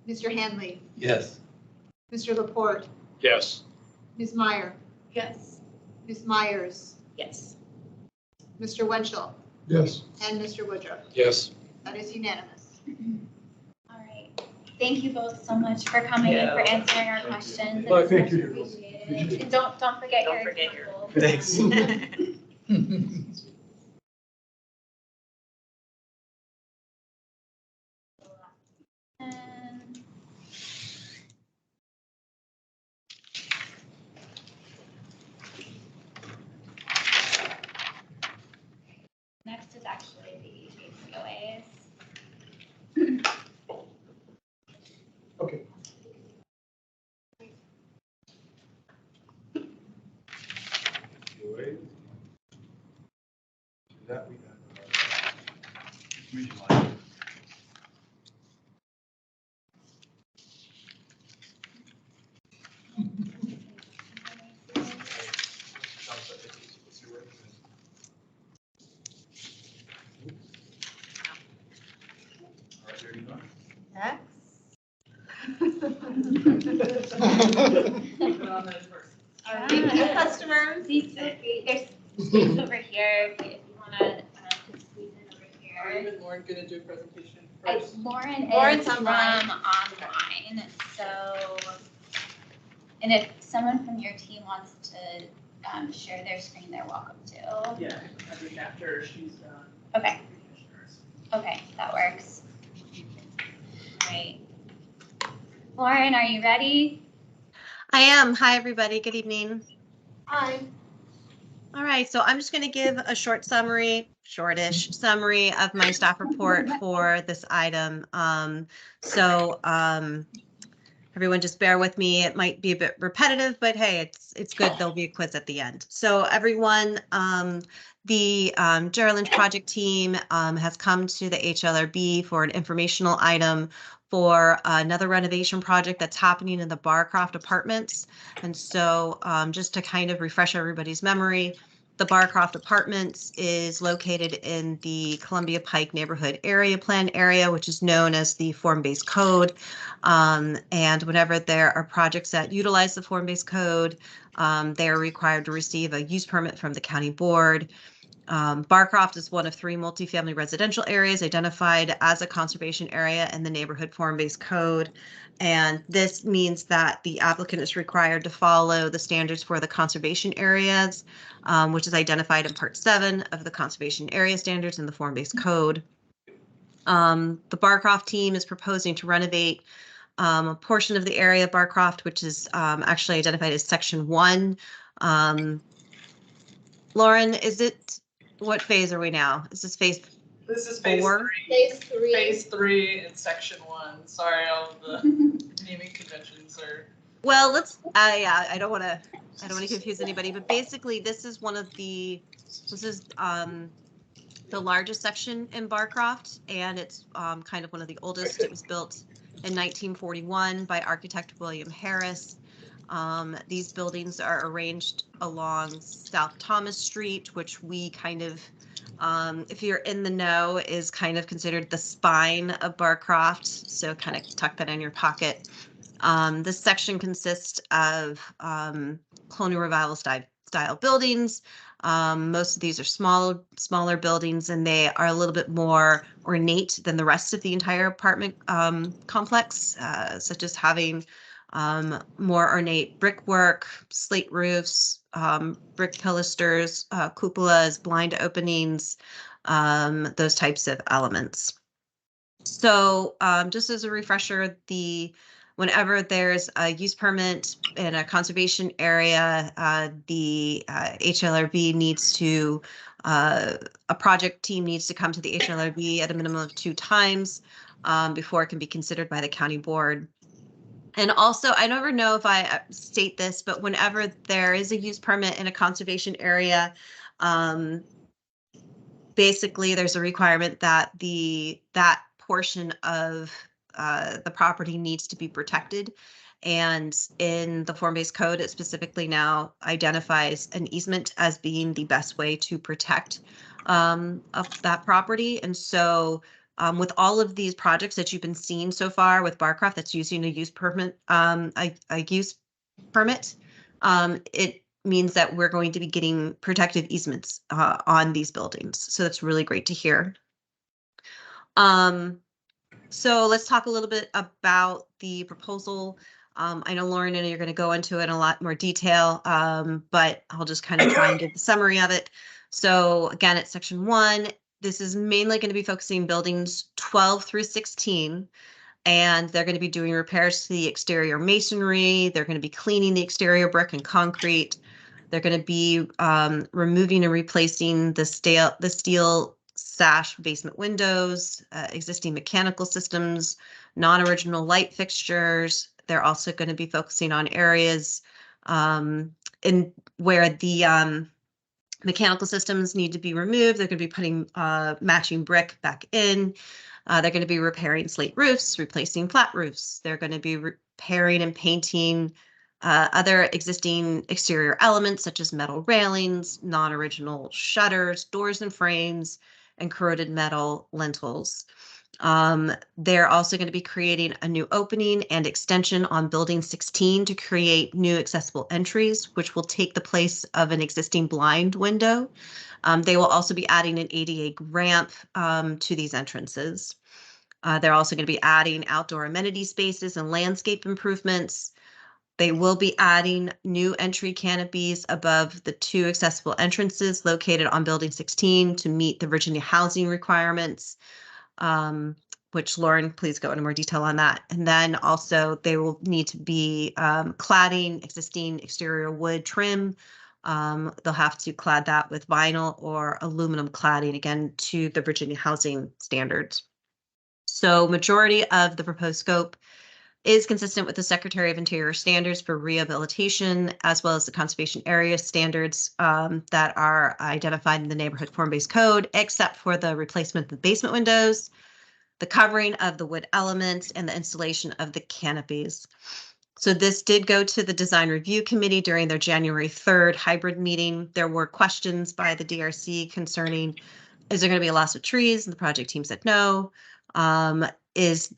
Mr. Hanley? Yes. Mr. Laporte? Yes, Ms. Meyer? yes. Ms. Myers? Yes. Mr. Winchell? Yes. And Mr. Woodruff? Yes. That is unanimous. All right. Thank you both so much for coming and for Yeah. answering our questions. Well, It's thank much you. appreciated. And don't forget Don't your forget your- example. Thanks. And next is actually the HOAs. Okay. community life. All right, there you go. Next. All right, new customers. There's space over here if you want to squeeze in over Are you here. and Lauren gonna do a presentation I- first? Lauren's from online. online, so, and if someone from your team wants to share their screen, they're welcome to. Yeah, I think after she's done. Okay. Okay, that works. All right. Lauren, are you ready? I am. Hi, everybody. Good evening. Hi. All right, so I'm just going to give a short summary, shortish summary of my staff report for this item. Everyone just bear with me. It might be a bit repetitive, but hey, it's good. There'll be a quiz at the end. So everyone, the Geraldine project team has come to the HLRB for an informational item for another renovation project that's happening in the Barcroft Apartments. And so just to kind of refresh everybody's memory, the Barcroft Apartments is located in the Columbia Pike Neighborhood Area Plan area, which is known as the Form-Based Code. And whenever there are projects that utilize the Form-Based Code, they are required to receive a use permit from the county board. Barcroft is one of 3 multifamily residential areas identified as a conservation area in the neighborhood form-based code. And this means that the applicant is required to follow the standards for the conservation areas, which is identified in Part 7 of the conservation area standards in the form-based code. The Barcroft team is proposing to renovate a portion of the area of Barcroft, which is actually identified as Section 1. Lauren, what phase are we now? Is this phase This is phase 4? 3. Phase 3. Phase 3 and section 1. Sorry, all of the naming conventions are. Well, I don't want to confuse anybody, but basically this is the largest section in Barcroft, and it's kind of one of the oldest. It was built in 1941 by architect William Harris. These buildings are arranged along South Thomas Street, which we kind of, if you're in the know, is kind of considered the spine of Barcroft. So kind of tuck that in your pocket. This section consists of colonial revival style buildings. Most of these are smaller buildings, and they are a little bit more ornate than the rest of the entire apartment complex, such as having more ornate brickwork, slate roofs, brick pilasters, cupolas, blind openings, those types of elements. So just as a refresher, whenever there's a use permit in a conservation area, the HLRB needs to, a project team needs to come to the HLRB at a minimum of 2 times before it can be considered by the county board. And also, I never know if I state this, but whenever there is a use permit in a conservation area, basically there's a requirement that that portion of the property needs to be protected. And in the form-based code, it specifically now identifies an easement as being the best way to protect of that property. And so with all of these projects that you've been seeing so far with Barcroft that's using a use permit, it means that we're going to be getting protective easements on these buildings. So that's really great to hear. So let's talk a little bit about the proposal. I know Lauren and you're going to go into it in a lot more detail, but I'll just kind of try and give the summary of it. So again, it's section 1. This is mainly going to be focusing buildings 12 through 16, and they're going to be doing repairs to the exterior masonry. They're going to be cleaning the exterior brick and concrete. They're going to be removing and replacing the steel sash basement windows, existing mechanical systems, non-original light fixtures. They're also going to be focusing on areas in where the Mechanical systems need to be removed. They're going to be putting matching brick back in. They're going to be repairing slate roofs, replacing flat roofs. They're going to be repairing and painting other existing exterior elements such as metal railings, non-original shutters, doors and frames, and corroded metal lintels. They're also going to be creating a new opening and extension on building 16 to create new accessible entries, which will take the place of an existing blind window. They will also be adding an ADA ramp to these entrances. They're also going to be adding outdoor amenity spaces and landscape improvements. They will be adding new entry canopies above the 2 accessible entrances located on building 16 to meet the Virginia housing requirements. Which Lauren, please go into more detail on that. And then also they will need to be cladding existing exterior wood trim. They'll have to clad that with vinyl or aluminum cladding, again, to the Virginia housing standards. So majority of the proposed scope is consistent with the Secretary of Interior standards for rehabilitation, as well as the conservation area standards that are identified in the neighborhood form-based code, except for the replacement of the basement windows, the covering of the wood elements, and the installation of the canopies. So this did go to the Design Review Committee during their January 3rd hybrid meeting. There were questions by the DRC concerning, is there going to be a loss of trees? And the project team said no.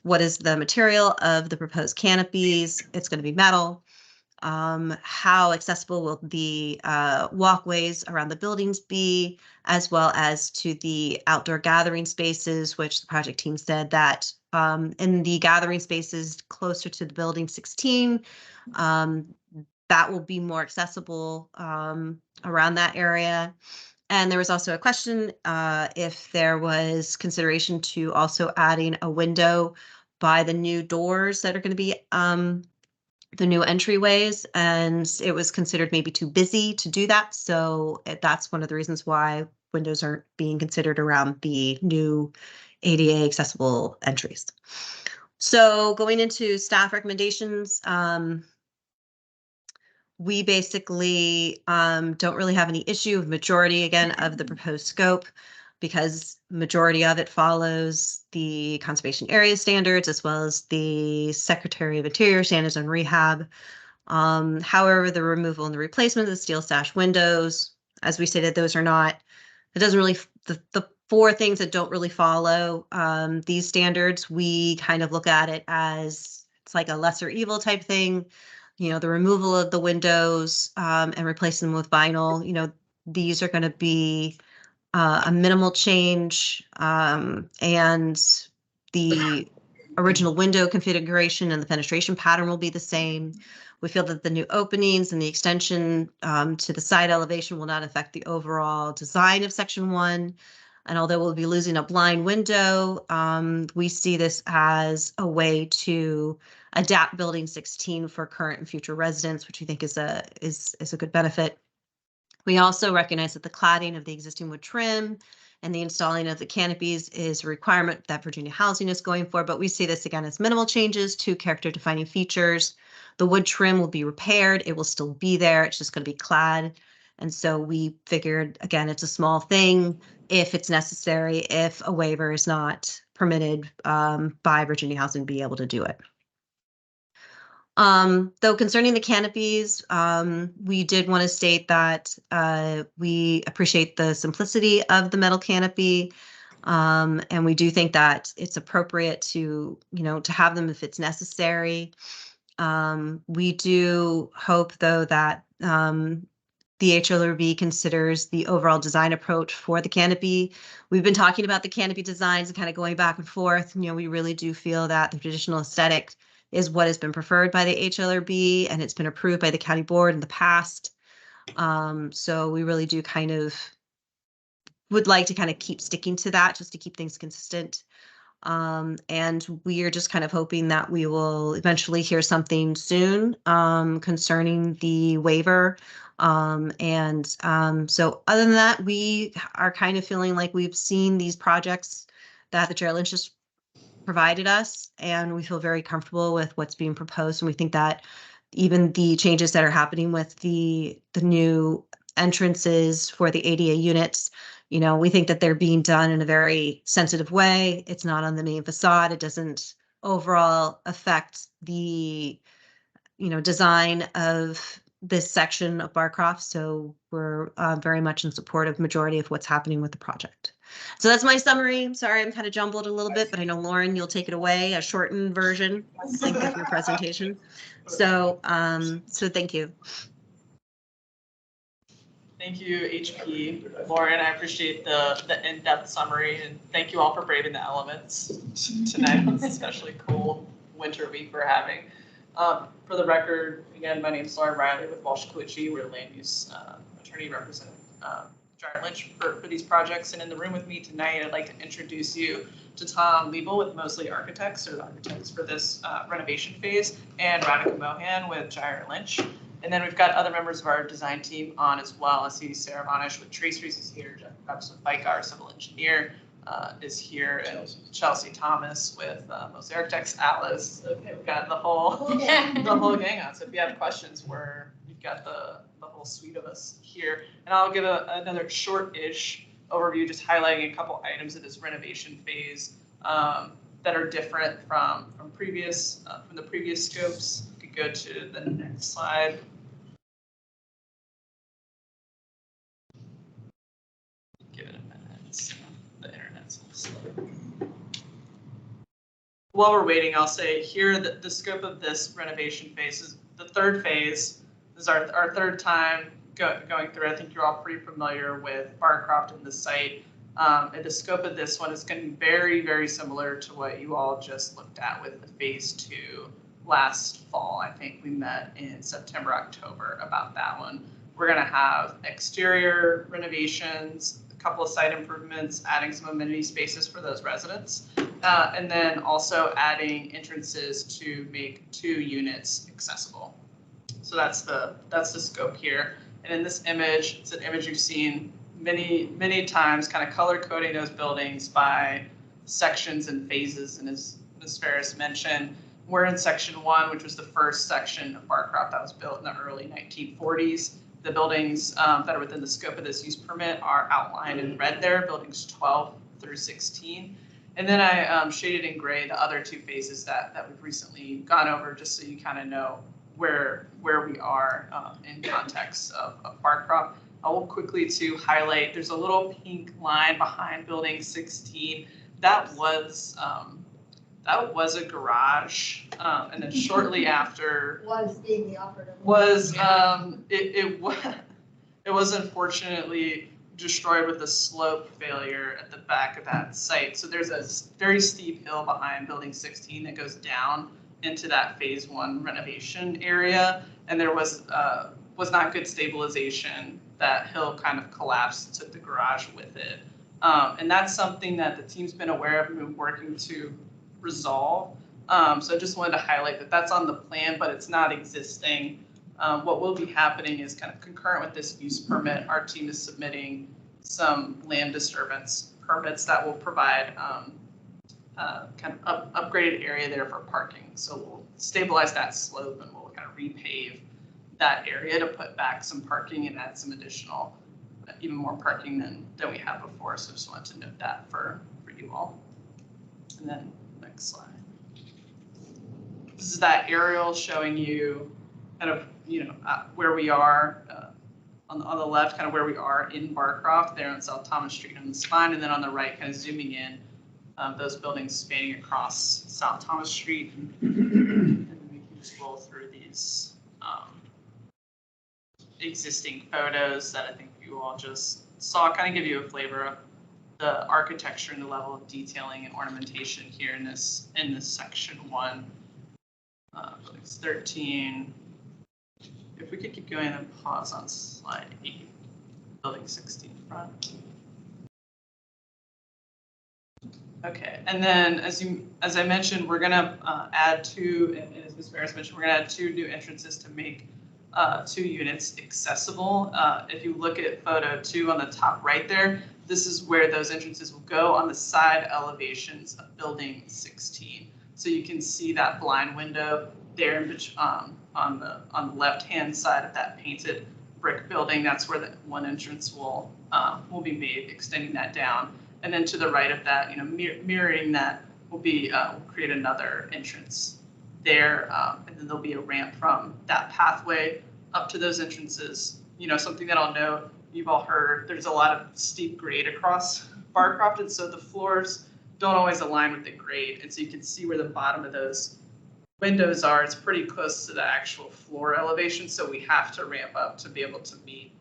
What is the material of the proposed canopies? It's going to be metal. How accessible will the walkways around the buildings be, as well as to the outdoor gathering spaces, which the project team said that in the gathering spaces closer to the building 16, that will be more accessible around that area. And there was also a question if there was consideration to also adding a window by the new doors that are going to be the new entryways, and it was considered maybe too busy to do that. So that's one of the reasons why windows aren't being considered around the new ADA accessible entries. So going into staff recommendations, we basically don't really have any issue with majority, again, of the proposed scope, because majority of it follows the conservation area standards as well as the Secretary of Interior standards on rehab. However, the removal and the replacement of the steel sash windows, as we stated, those are not, it doesn't really, the 4 things that don't really follow these standards, we kind of look at it as it's like a lesser evil type thing. You know, the removal of the windows and replacing them with vinyl, you know, these are going to be a minimal change, and the original window configuration and the fenestration pattern will be the same. We feel that the new openings and the extension to the side elevation will not affect the overall design of section 1. And although we'll be losing a blind window, we see this as a way to adapt building 16 for current and future residents, which we think is a good benefit. We also recognize that the cladding of the existing wood trim and the installing of the canopies is a requirement that Virginia Housing is going for, but we see this again as minimal changes to character defining features. The wood trim will be repaired. It will still be there. It's just going to be clad. And so we figured, again, it's a small thing if it's necessary, if a waiver is not permitted by Virginia Housing, be able to do it. Though concerning the canopies, we did want to state that we appreciate the simplicity of the metal canopy, and we do think that it's appropriate to, you know, to have them if it's necessary. We do hope, though, that the HALRB considers the overall design approach for the canopy. We've been talking about the canopy designs and kind of going back and forth. You know, we really do feel that the traditional aesthetic is what has been preferred by the HALRB, and it's been approved by the county board in the past. So we really do kind of would like to kind of keep sticking to that just to keep things consistent. And we are just kind of hoping that we will eventually hear something soon concerning the waiver. So other than that, we are kind of feeling like we've seen these projects that the Chair Lynch just provided us, and we feel very comfortable with what's being proposed. And we think that even the changes that are happening with the new entrances for the ADA units. You know, we think that they're being done in a very sensitive way. It's not on the main facade. It doesn't overall affect the, you know, design of this section of Barcroft. So we're very much in support of majority of what's happening with the project. So that's my summary. I'm sorry, I'm kind of jumbled a little bit, but I know Lauren, you'll take it away, a shortened version. Thank you for your presentation. So, so thank you. Thank you, HP. Lauren, I appreciate the in-depth summary, and thank you all for braving the elements tonight, this especially cold winter week we're having. For the record, again, my name is Lauren Riley with Walsh Colucci. We're the land use attorney representing Giant Lynch for these projects. And in the room with me tonight, I'd like to introduce you to Tom Liebel with Mosley Architects, or the architects for this renovation phase, and Radhika Mohan with Giant Lynch. And then we've got other members of our design team on as well. I see Sarah Monish with Traceries is here, Jeff Pepps with Bike, our civil engineer is here, and Chelsea Thomas with Mosley Architects, Alice. Okay, we've got the whole gang on. So if you have questions, we've got the whole suite of us here. And I'll give another short-ish overview, just highlighting a couple items of this renovation phase that are different from the previous scopes. You could go to the next slide. Give it a minute. The internet's a little slow. While we're waiting, I'll say here that the scope of this renovation phase is the third phase. This is our third time going through. I think you're all pretty familiar with Barcroft and the site. And the scope of this one is going to be very, very similar to what you all just looked at with the phase 2 last fall. I think we met in September, October about that one. We're going to have exterior renovations, a couple of site improvements, adding some amenity spaces for those residents, and then also adding entrances to make 2 units accessible. So that's the scope here. And in this image, it's an image you've seen many times, kind of color coding those buildings by sections and phases. And as Ms. Ferris mentioned, we're in section 1, which was the first section of Barcroft that was built in the early 1940s. The buildings that are within the scope of this use permit are outlined in red there, buildings 12 through 16. And then I shaded in gray the other 2 phases that we've recently gone over, just so you kind of know where we are in context of Barcroft. I will quickly to highlight, there's a little pink line behind building 16. That was a garage, and then shortly after Was being the operative. It was unfortunately destroyed with a slope failure at the back of that site. So there's a very steep hill behind building 16 that goes down into that phase 1 renovation area, and there was not good stabilization. That hill kind of collapsed, took the garage with it. And that's something that the team's been aware of and been working to resolve. So I just wanted to highlight that that's on the plan, but it's not existing. What will be happening is kind of concurrent with this use permit, our team is submitting some land disturbance permits that will provide kind of upgraded area there for parking. So we'll stabilize that slope and we'll kind of repave that area to put back some parking and add some additional, even more parking than we had before. So just wanted to note that for you all. And then next slide. This is that aerial showing you kind of, where we are on the left, kind of where we are in Barcroft there on South Thomas Street on the spine, and then on the right, kind of zooming in those buildings spanning across South Thomas Street. And then we can just roll through these existing photos that I think you all just saw, kind of give you a flavor of the architecture and the level of detailing and ornamentation here in this section 1. Buildings 13. If we could keep going and pause on slide 8, building 16 front. Okay, and then as I mentioned, we're gonna add 2, and as Ms. Ferris mentioned, we're gonna add 2 new entrances to make 2 units accessible. If you look at photo 2 on the top right there, this is where those entrances will go on the side elevations of building 16. So you can see that blind window there on the left-hand side of that painted brick building. That's where the one entrance will be made, extending that down. And then to the right of that, mirroring that will be, will create another entrance there. And then there'll be a ramp from that pathway up to those entrances. Something that I'll note, you've all heard, there's a lot of steep grade across Barcroft, and so the floors don't always align with the grade. And so you can see where the bottom of those windows are. It's pretty close to the actual floor elevation, so we have to ramp up to be able to meet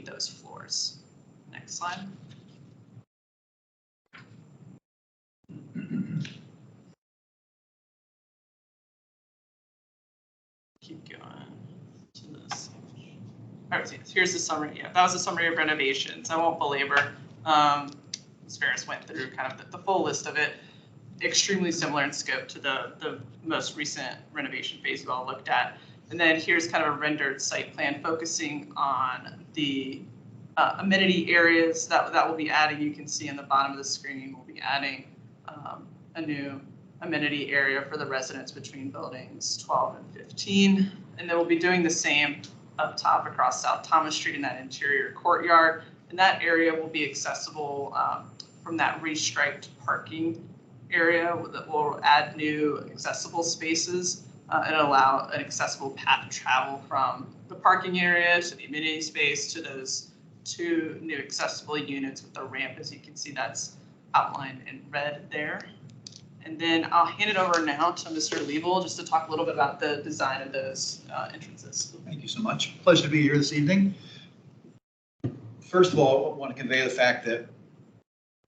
those floors. Next slide. Keep going to this. All right, here's the summary. Yeah, that was a summary of renovations. I won't belabor. Ms. Ferris went through kind of the full list of it. Extremely similar in scope to the most recent renovation phase you all looked at. And then here's kind of a rendered site plan focusing on the amenity areas that we'll be adding. You can see in the bottom of the screen, we'll be adding a new amenity area for the residents between buildings 12 and 15. And then we'll be doing the same up top across South Thomas Street in that interior courtyard. And that area will be accessible from that restriped parking area that will add new accessible spaces and allow an accessible path of travel from the parking area to the amenity space to those two new accessible units with the ramp. As you can see, that's outlined in red there. And then I'll hand it over now to Mr. Liebel just to talk a little bit about the design of those entrances. Thank you so much. Pleasure to be here this evening. First of all, I want to convey the fact that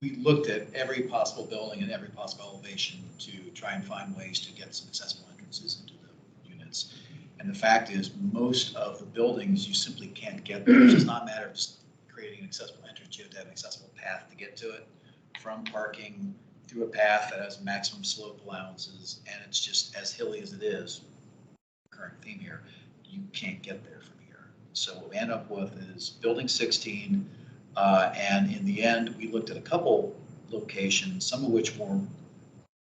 we looked at every possible building and every possible elevation to try and find ways to get some accessible entrances into the units. And the fact is, most of the buildings, you simply can't get there. It's just not a matter of just creating an accessible entrance. You have to have an accessible path to get to it, from parking through a path that has maximum slope allowances, and it's just as hilly as it is, current theme here, you can't get there from here. So what we end up with is building 16, and in the end, we looked at a couple locations, some of which were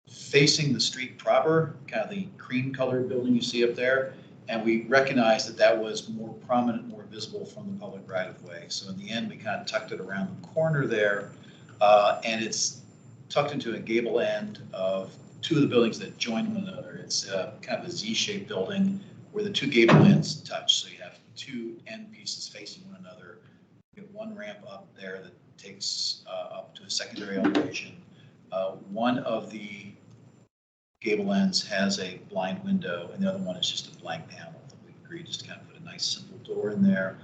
facing the street proper, kind of the cream colored building you see up there, and we recognized that that was more prominent, more visible from the public right of way. So in the end, we kind of tucked it around the corner there, and it's tucked into a gable end of two of the buildings that join one another. It's kind of a Z-shaped building where the two gable ends touch. So you have two end pieces facing one another. You have one ramp up there that takes up to a secondary elevation. One of the gable ends has a blind window, and the other one is just a blank panel. We agreed just to kind of put a nice simple door in there.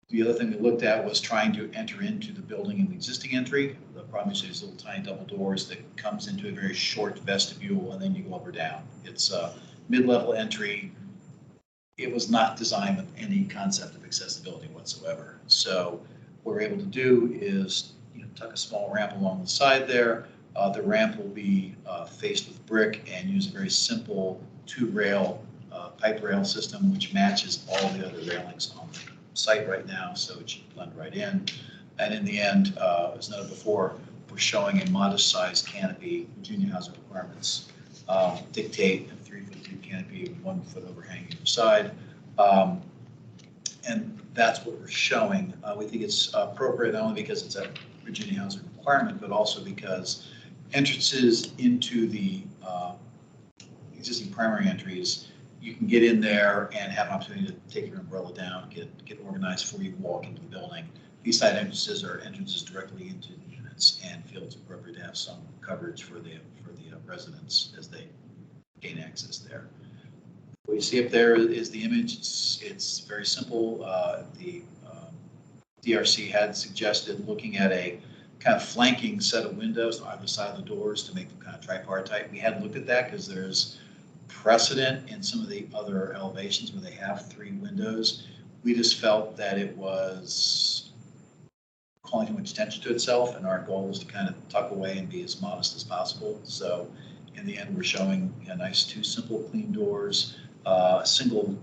The other thing we looked at was trying to enter into the building in the existing entry. The problem is these little tiny double doors that comes into a very short vestibule, and then you go up or down. It's a mid-level entry. It was not designed with any concept of accessibility whatsoever. So what we're able to do is tuck a small ramp along the side there. The ramp will be faced with brick and use a very simple two-rail pipe rail system, which matches all the other railings on the site right now, so it should blend right in. And in the end, as noted before, we're showing a modest-sized canopy. Virginia housing requirements dictate a 3-foot deep canopy with 1 foot overhang either side. And that's what we're showing. We think it's appropriate not only because it's a Virginia housing requirement, but also because entrances into the existing primary entries, you can get in there and have an opportunity to take your umbrella down, get organized before you walk into the building. These side entrances are entrances directly into the units, and feel it's appropriate to have some coverage for the residents as they gain access there. What you see up there is the image. It's very simple. The DRC had suggested looking at a kind of flanking set of windows on either side of the doors to make them kind of tripartite. We hadn't looked at that because there's precedent in some of the other elevations where they have 3 windows. We just felt that it was calling too much attention to itself, and our goal was to kind of tuck away and be as modest as possible. So in the end, we're showing a nice 2 simple clean doors, single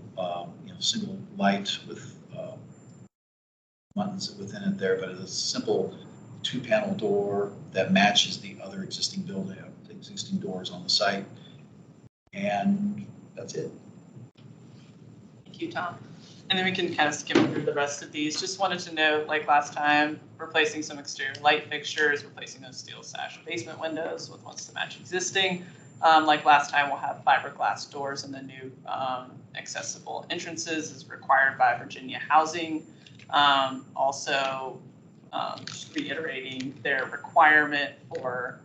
single light with buttons within it there, but it's a simple 2-panel door that matches the other existing building, the existing doors on the site. And that's it. Thank you, Tom. And then we can kind of skim through the rest of these. Just wanted to note, like last time, replacing some exterior light fixtures, replacing those steel sash basement windows with ones to match existing. Like last time, we'll have fiberglass doors in the new accessible entrances as required by Virginia Housing. Also, just reiterating their requirement for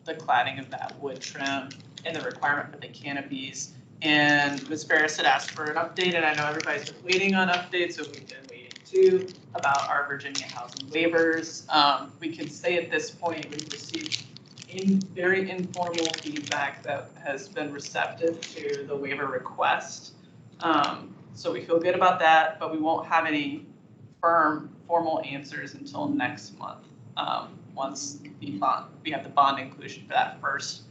the cladding of that wood trim and the requirement for the canopies. And Ms. Ferris had asked for an update, and I know everybody's been waiting on updates, so we've been waiting too, about our Virginia housing waivers. We can say at this point, we've received very informal feedback that has been receptive to the waiver request. So we feel good about that, but we won't have any formal answers until next month, once we have the bond inclusion for that first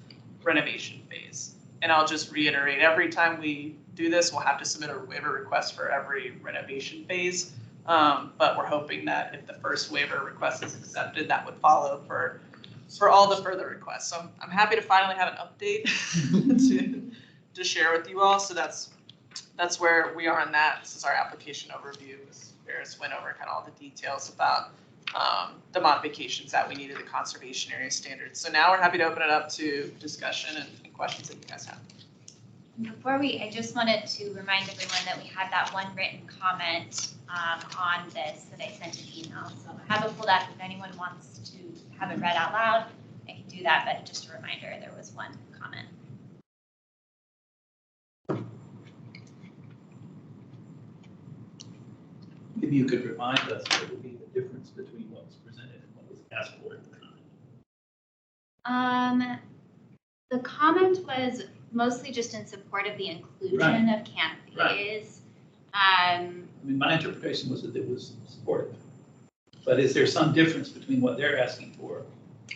renovation phase. And I'll just reiterate, every time we do this, we'll have to submit a waiver request for every renovation phase. But we're hoping that if the first waiver request is accepted, that would follow for all the further requests. So I'm happy to finally have an update to share with you all. So that's where we are on that. This is our application overview. Ms. Ferris went over kind of all the details about the modifications that we needed, the conservation area standards. So now we're happy to open it up to discussion and questions that you guys have. Before I just wanted to remind everyone that we had that one written comment on this that I sent an email. So I have it pulled up. If anyone wants to have it read out loud, I can do that. But just a reminder, there was one comment. Maybe you could remind us what would be the difference between what was presented and what was asked for in the comment. The comment was mostly just in support of the inclusion of canopies. I mean, my interpretation was that it was supportive. But is there some difference between what they're asking for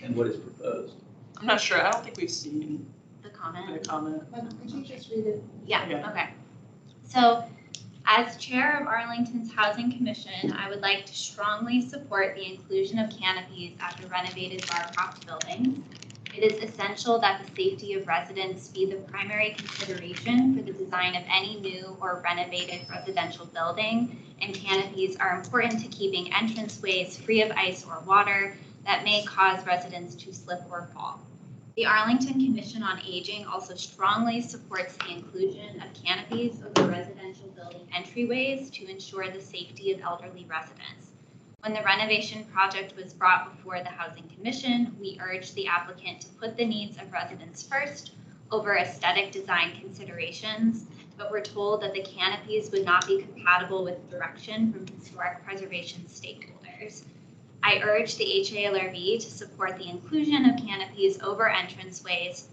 and what is proposed? I'm not sure. I don't think we've seen the comment. Could you just read it? Yeah, okay. So as chair of Arlington's Housing Commission, I would like to strongly support the inclusion of canopies at the renovated Barcroft buildings. It is essential that the safety of residents be the primary consideration for the design of any new or renovated residential building, and canopies are important to keeping entranceways free of ice or water that may cause residents to slip or fall. The Arlington Commission on Aging also strongly supports the inclusion of canopies over residential building entryways to ensure the safety of elderly residents. When the renovation project was brought before the Housing Commission, we urged the applicant to put the needs of residents first over aesthetic design considerations, but were told that the canopies would not be compatible with direction from historic preservation stakeholders. I urge the HALRB to support the inclusion of canopies over entranceways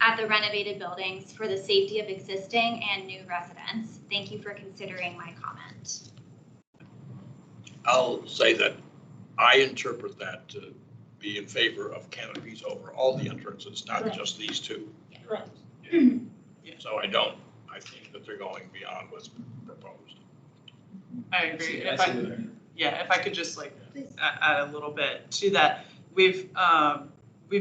at the renovated buildings for the safety of existing and new residents. Thank you for considering my comment. I'll say that I interpret that to be in favor of canopies over all the entrances, not just these two. Right. So I think that they're going beyond what's proposed. I agree. If I could just add a little bit to that, we've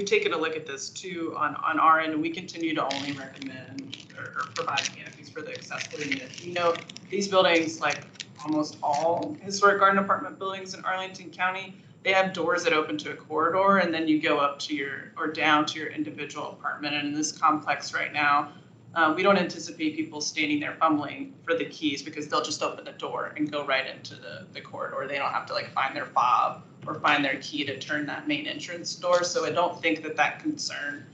taken a look at this too on our end, and we continue to only recommend or provide canopies for the accessible units. We know these buildings, like almost all historic garden apartment buildings in Arlington County, they have doors that open to a corridor, and then you go up to down to your individual apartment. And in this complex right now, we don't anticipate people standing there fumbling for the keys because they'll just open the door and go right into the corridor. They don't have to find their fob or find their key to turn that main entrance door. So I don't think that concern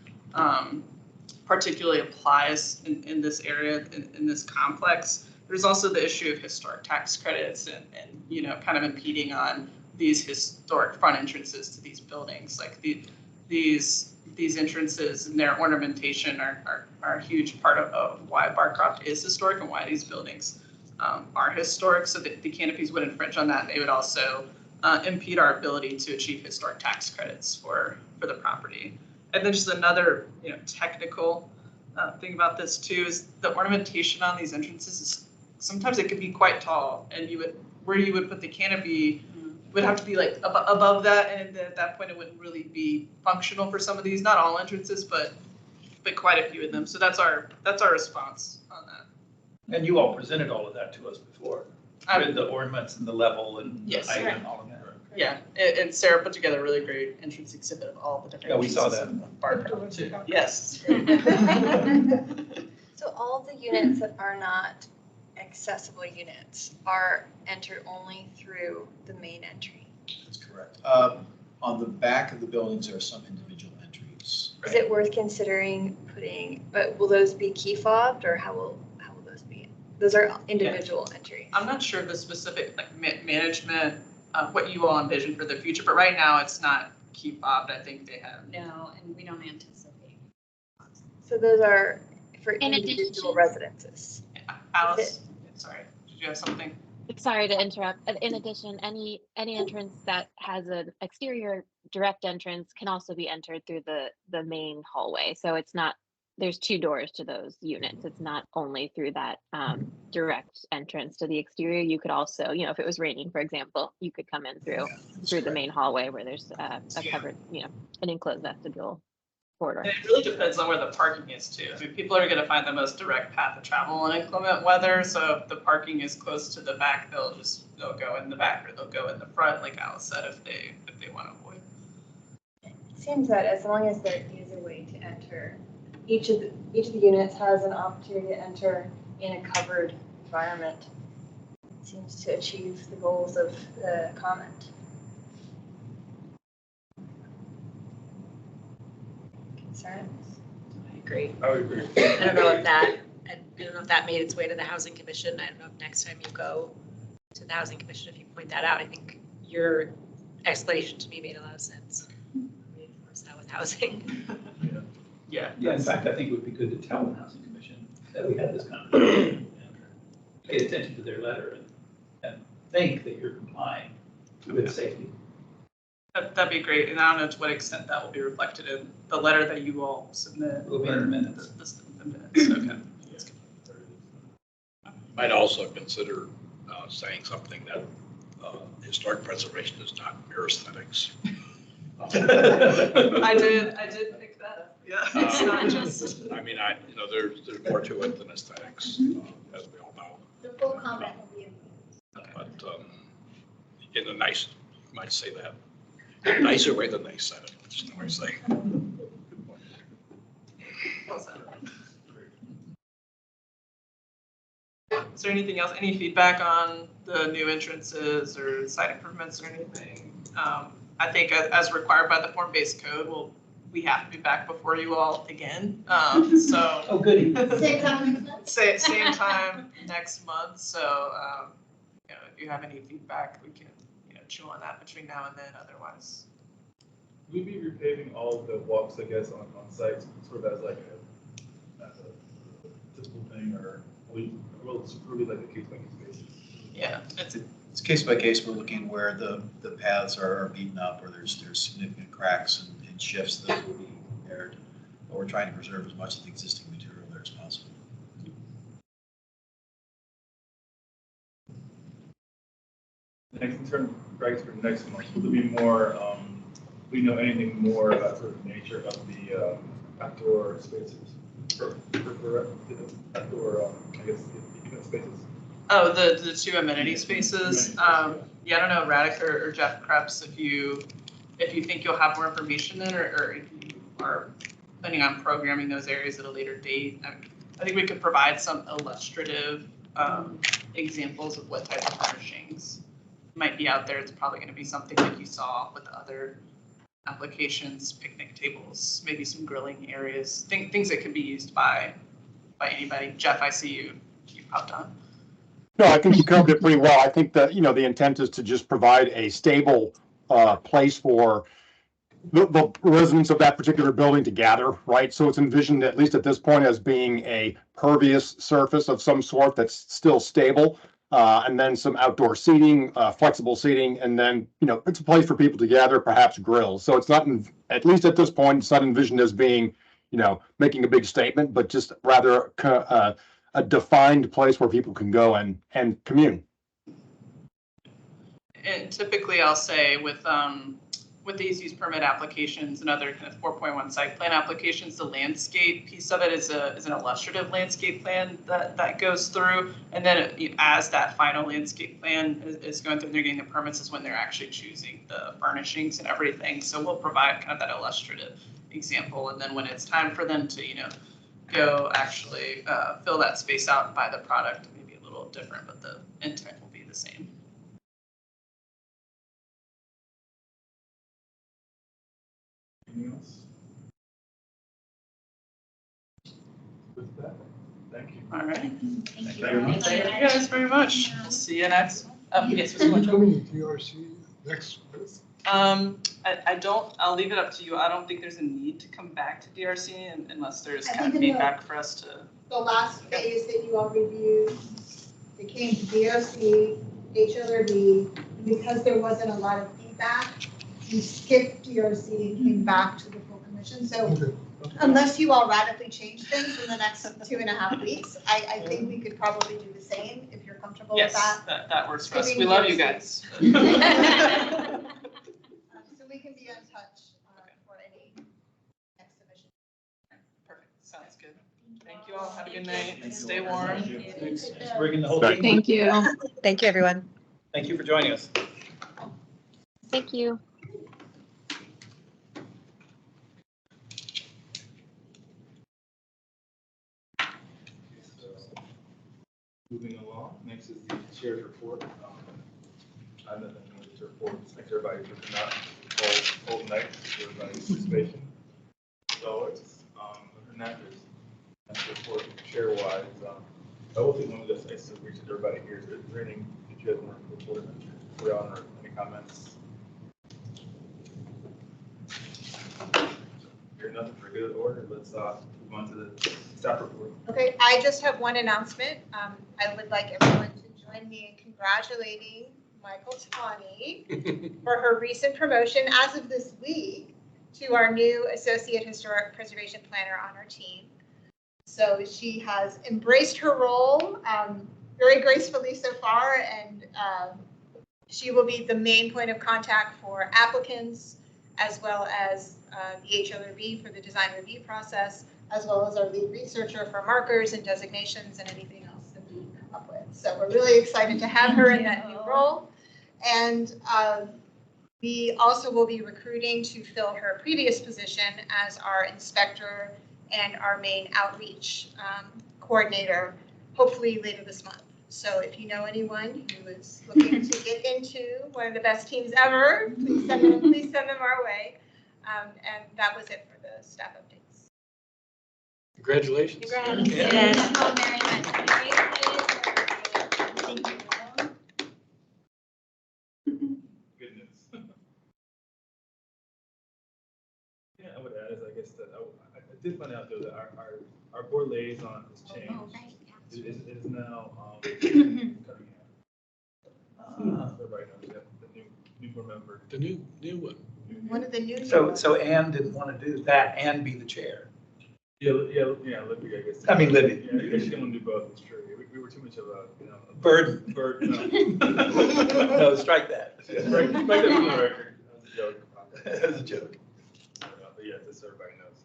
particularly applies in this area, in this complex. There's also the issue of historic tax credits and kind of impeding on these historic front entrances to these buildings. Like these entrances and their ornamentation are a huge part of why Barcroft is historic and why these buildings are historic. So the canopies would infringe on that. They would also impede our ability to achieve historic tax credits for the property. And then just another technical thing about this too is the ornamentation on these entrances is sometimes it can be quite tall, and where you would put the canopy would have to be above that, and at that point it wouldn't really be functional for some of these, not all entrances, but quite a few of them. So that's our response on that. And you all presented all of that to us before, with the ornaments and the level and the Yes. height and all of that. Yeah, and Sarah put together a really great entrance exhibit of all the different. Yeah, we saw entrances that. of Barcroft too. Yes. So all the units that are not accessible units are entered only through the main entry. That's correct. On the back of the buildings, there are some individual entries. Is it worth considering putting, but will those be key fobbed or how will those be? Those are individual entries. I'm not sure the specific like management, what you all envision for the future, but right now it's not key fobbed. I think they have. No, and we don't anticipate. So those are for In individual addition- residences. Alice, sorry, did you have something? Sorry to interrupt. In addition, any entrance that has an exterior direct entrance can also be entered through the main hallway. So it's not, there's two doors to those units. It's not only through that direct entrance to the exterior. You could also, you know, if it was raining, for example, you could come in through the main hallway where there's a covered, you know, an enclosed vestibule corridor. And it really depends on where the parking is too. I mean, people are gonna find the most direct path of travel in inclement weather, so if the parking is close to the back, they'll go in the back or they'll go in the front, like Alice said, if they want to avoid. It seems that as long as there is a way to enter, each of the units has an opportunity to enter in a covered environment. It seems to achieve the goals of the comment. Concerns? I agree. I would agree. I don't know if that made its way to the Housing Commission. I don't know if next time you go to the Housing Commission, if you point that out. I think your explanation to me made a lot of sense. Reinforce that with housing. Yeah, in fact, I think it would be good to tell the Housing Commission that we had this conversation. And pay attention to their letter and think that you're complying with safety. That'd be great, and I don't know to what extent that will be reflected in the letter that you all submit. Will be in the minutes. The minutes, okay. Might also consider saying something that historic preservation is not mere aesthetics. I did pick that up, yeah. It's not just. I mean, there's more to it than aesthetics, as we all know. The full comment will be in. But in a nice, you might say that, in a nicer way than they said it, which is the way to say. Well said. Is there anything else, any feedback on the new entrances or site improvements or anything? I think as required by the form-based code, we have to be back before you all again. So. Oh, goody. Same time next month? Same time next month. So, you know, if you have any feedback, we can, chew on that between now and then. Otherwise. We'd be repaving all of the walks, I guess, on site, sort of as a typical thing, or will it really like a case by case basis? Yeah, It's case by case. We're looking where the paths are beaten up, or there's significant cracks and shifts that will be repaired. But we're trying to preserve as much of the existing material there as possible. Next, in terms of Greg's for next month, will there be more, do we know anything more about sort of the nature of the outdoor spaces? For outdoor, I guess, event spaces? Oh, the two amenity spaces. Yeah, I don't know, Radek or Jeff Krebs, if you think you'll have more information then, or if you are planning on programming those areas at a later date. I think we could provide some illustrative examples of what type of furnishings might be out there. It's probably going to be something like you saw with the other applications, picnic tables, maybe some grilling areas, things that could be used by anybody. Jeff, I see you popped on. No, I think you covered it pretty well. I think that, the intent is to just provide a stable place for the residents of that particular building to gather, right? So it's envisioned, at least at this point, as being a pervious surface of some sort that's still stable. And then some outdoor seating, flexible seating, and then, it's a place for people to gather, perhaps grill. So it's not, at least at this point, it's not envisioned as being, making a big statement, but just rather a defined place where people can go and commune. And typically I'll say with with these use permit applications and other kind of 4.1 site plan applications, the landscape piece of it is an illustrative landscape plan that goes through. And then as that final landscape plan is going through, they're getting the permits is when they're actually choosing the furnishings and everything. So we'll provide kind of that illustrative example. And then when it's time for them to, go actually fill that space out and buy the product, maybe a little different, but the intent will be the same. Anything else? With that, thank you. All right. Thank you. very much. Thank you guys very much. We'll see you next. Yes, Are you Mr. coming to DRC next month? I'll leave it up to you. I don't think there's a need to come back to DRC unless there's I kind of think in the- feedback for us to. The last phase that you all reviewed, it came to DRC, HLRB, and because there wasn't a lot of feedback, you skipped DRC and came back to the full commission. So Okay. unless you all radically change things in the next 2.5 weeks, I think we could probably do the same if you're comfortable with Yes, that. that works for us. Skipping We love you DRC. guys. So we can be in touch for any next submission. Perfect. Sounds good. Thank you all. Have a good night. Stay warm. Thanks for bringing the whole Thank team. Thank you. Thank you, everyone. Thank you for joining us. Thank you. Moving along, next is the chair's report. I have nothing to report. Thanks everybody for coming out whole night for everybody's participation. As always, other than that, that's the report chair-wise. I will take one of this, I said, we should everybody here. Is there anything that you guys want to report on or any comments? Hear nothing for good order. Let's move on to the staff report. Okay, I just have one announcement. I would like everyone to join me in congratulating Michael Tawny for her recent promotion as of this week to our new Associate Historic Preservation Planner on our team. So she has embraced her role very gracefully so far, and she will be the main point of contact for applicants as well as the HLRB for the design review process, as well as our lead researcher for markers and designations and anything else that we come up with. So we're really excited to have her in that new role. And we also will be recruiting to fill her previous position as our inspector and our main outreach coordinator, hopefully later this month. So if you know anyone who is looking to get into one of the best teams ever, please send them our way. And that was it for the staff updates. Congratulations. Thank you very much. Thank you. Good news. Yeah, I would add is I guess that I did find out though that our board liaison has changed. Oh, right, yeah. It is now cutting half. Everybody knows that the new board member. The new one. One of the new. So Ann didn't want to do that and be the chair. Yeah, Libby, I guess. I mean, Libby. Yeah, I guess she didn't want to do both. It's true. We were too much of a a Burden. Burden. No, strike that. Yeah, strike that from the record. That was a joke. That was a joke. But yeah, just so everybody knows.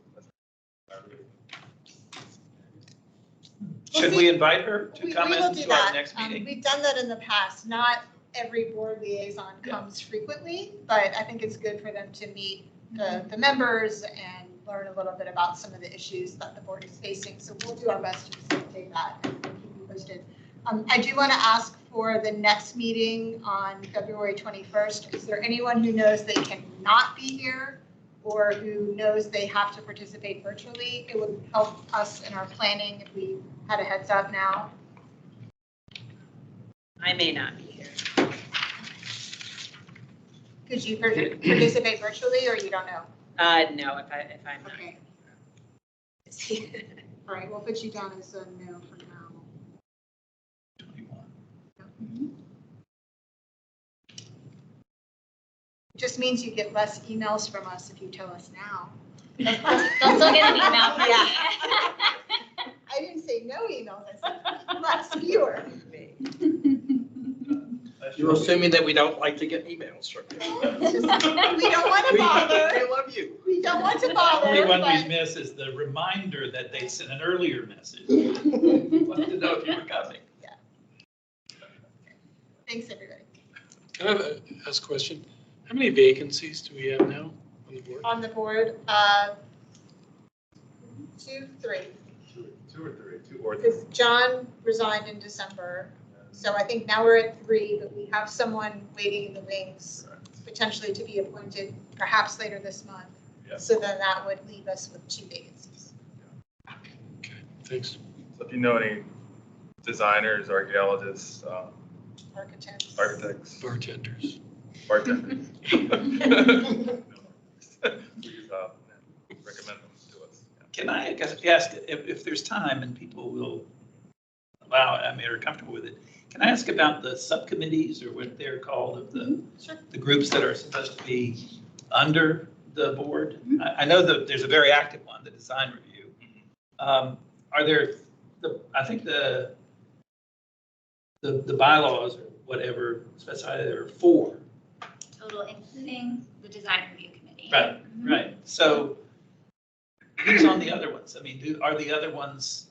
Should we invite her to We come will in do to our that. next meeting? We've done that in the past. Not every board liaison comes frequently, but I think it's good for them to meet the members and learn a little bit about some of the issues that the board is facing. So we'll do our best to facilitate that and keep you posted. I do want to ask for the next meeting on February 21st. Is there anyone who knows they cannot be here or who knows they have to participate virtually? It would help us in our planning if we had a heads up now. I may not be here. Could you participate virtually or you don't know? No, if I'm not. Okay. All right, we'll put you down as a no for now. 21. Just means you get less emails from us if you tell us now. They'll still get an email from Yeah. me. I didn't say no emails, I said less, fewer. You You're assuming that we don't like to get emails from you. We don't want to bother. We love you. We don't want to The bother. only one we but- miss is the reminder that they sent an earlier message. Want to know if you were coming. Thanks, everybody. Can I ask a question? How many vacancies do we have now on the board? On the board, 2, 3. Two or three. Because John resigned in December. So I think now we're at 3, but we have someone waiting in the wings, potentially to be appointed perhaps later this month. Yeah. So then that would leave us with 2 vacancies. Okay, thanks. So if you know any designers, archaeologists, Architects. architects, Bartenders. bartenders, please recommend them to us. Can I ask if there's time and people will allow it, I mean, are comfortable with it? Can I ask about the subcommittees or what they're called of the groups that are supposed to be under the board? I know that there's a very active one, the design review. Are there, I think the bylaws or whatever specify there are 4. Total, including the design review committee. Right, right. So who's on the other ones? I mean, are the other ones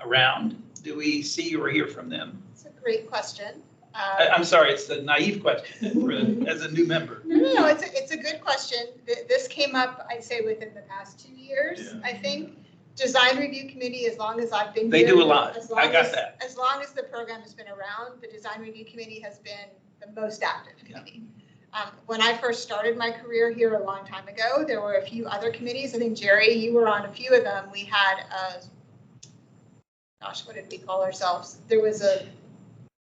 around? Do we see or hear from them? It's a great question. I'm sorry, it's a naive question as a new member. No, it's a good question. This came up, I'd say, within the past 2 years, Yeah. I think. Design Review Committee, as long as I've been They here. do a lot. as long I got as- that. As long as the program has been around, the Design Review Committee has been the most active committee. When I first started my career here a long time ago, there were a few other committees. I think, Jerry, you were on a few of them. We had gosh, what did we call ourselves? There was a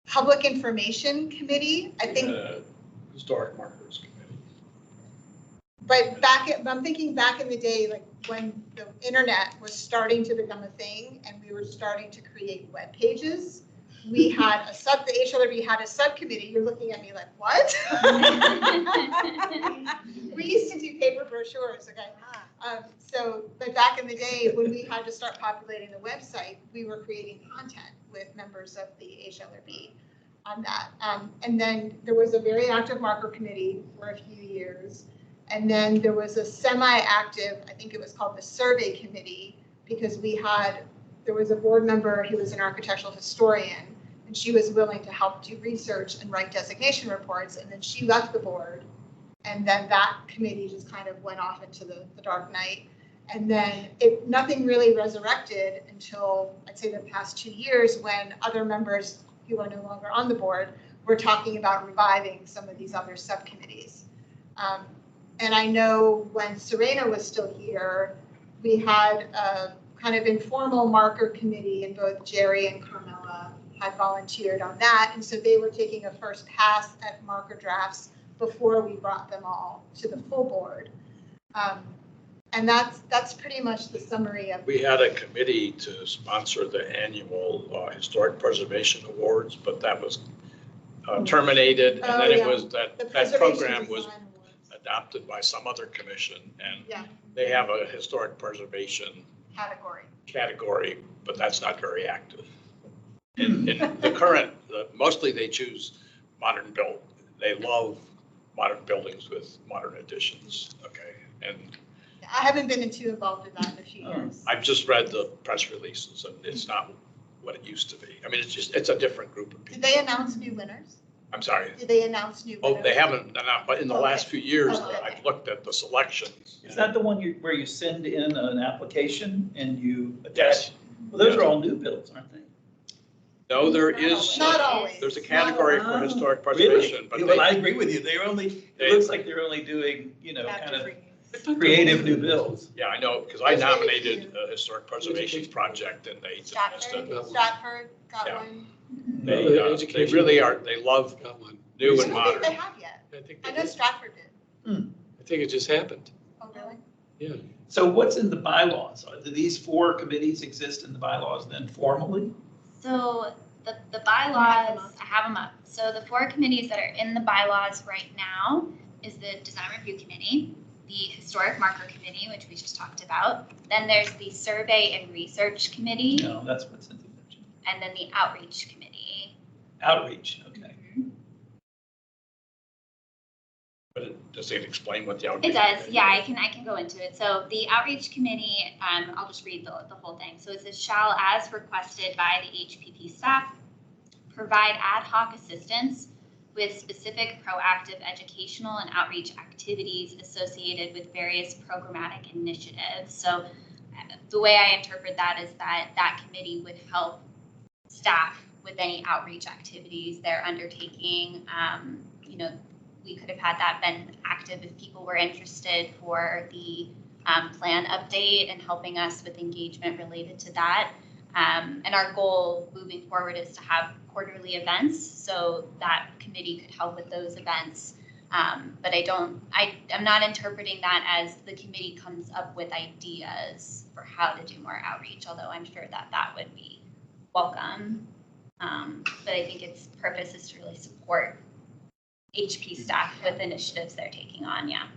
Public Information Committee, I think. Historic Markers Committee. But I'm thinking back in the day, like when the internet was starting to become a thing and we were starting to create web pages, we had the HLRB had a subcommittee. You're looking at me like, what? We used to do paper brochures, okay? But back in the day when we had to start populating the website, we were creating content with members of the HLRB on that. And then there was a very active marker committee for a few years. And then there was a semi-active, I think it was called the survey committee, because there was a board member who was an architectural historian, and she was willing to help do research and write designation reports. And then she left the board. And then that committee just kind of went off into the dark night. And then nothing really resurrected until, I'd say, the past 2 years, when other members who are no longer on the board were talking about reviving some of these other subcommittees. And I know when Serena was still here, we had a kind of informal marker committee, and both Jerry and Carmela had volunteered on that. And so they were taking a first pass at marker drafts before we brought them all to the full board. And that's pretty much the summary of. We had a committee to sponsor the annual Historic Preservation Awards, but that was terminated. And then it was that program was adopted by some other commission, and they have a historic preservation category, but that's not very active. In the current, mostly they choose modern built. They love modern buildings with modern additions. Okay, and I haven't been too involved in that in a few years. I've just read the press releases, and it's not what it used to be. I mean, it's a different group of people. Did they announce new winners? I'm sorry. Did they announce new winners? Oh, they haven't, but in the last few years, Okay. I've looked at the selections. Is that the one where you send in an application and you attach? Yes. Well, those are all new builds, aren't they? No, there is. Not always. There's a category for historic Really? preservation, but Well, I agree with you. It looks like they're only doing, kind of creative new builds. Yeah, I know, because I nominated a historic preservation project and they just missed it. Stratford got Yeah. one. They really are, they love Got one. new I and don't think modern. they have yet. I think I they know did. Stratford did. I think it just happened. Oh, really? Yeah. So what's in the bylaws? Do these 4 committees exist in the bylaws then formally? So the bylaws, I have them up. So the 4 committees that are in the bylaws right now is the Design Review Committee, the Historic Marker Committee, which we just talked about. Then there's the Survey and Research Committee, No, that's what's in the and then the Outreach Committee. outreach, okay. But does it explain what the outreach? It does, yeah, I can go into it. So the outreach committee, I'll just read the whole thing. So it says, shall, as requested by the HPP staff, provide ad hoc assistance with specific proactive educational and outreach activities associated with various programmatic initiatives. So the way I interpret that is that that committee would help staff with any outreach activities they're undertaking. You know, we could have had that been active if people were interested for the plan update and helping us with engagement related to that. And our goal moving forward is to have quarterly events, so that committee could help with those events. But I'm not interpreting that as the committee comes up with ideas for how to do more outreach, although I'm sure that that would be welcome. But I think its purpose is to really support HP staff with initiatives they're taking on, yeah.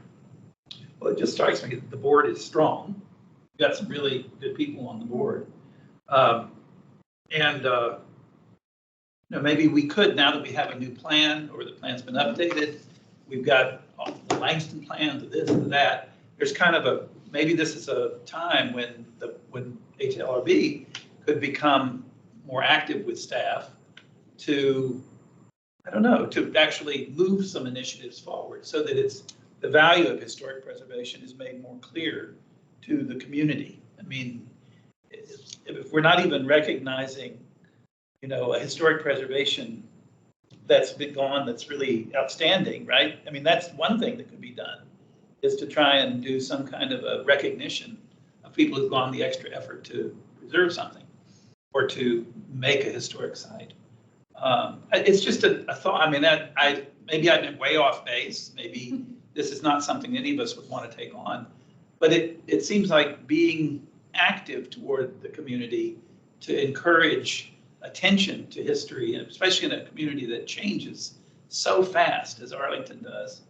Well, it just strikes me that the board is strong. We've got some really good people on the board. You know, maybe we could, now that we have a new plan or the plan's been updated, we've got the Langston plan, the this, the that. There's kind of maybe this is a time when HALRB could become more active with staff to, I don't know, to actually move some initiatives forward so that the value of historic preservation is made more clear to the community. I mean, if we're not even recognizing, you know, a historic preservation that's been gone, that's really outstanding, right? I mean, that's one thing that could be done, is to try and do some kind of a recognition of people who've gone the extra effort to preserve something or to make a historic site. It's just a thought. I mean, maybe I've been way off base. Maybe this is not something any of us would want to take on, but it seems like being active toward the community to encourage attention to history, and especially in a community that changes so fast as Arlington does,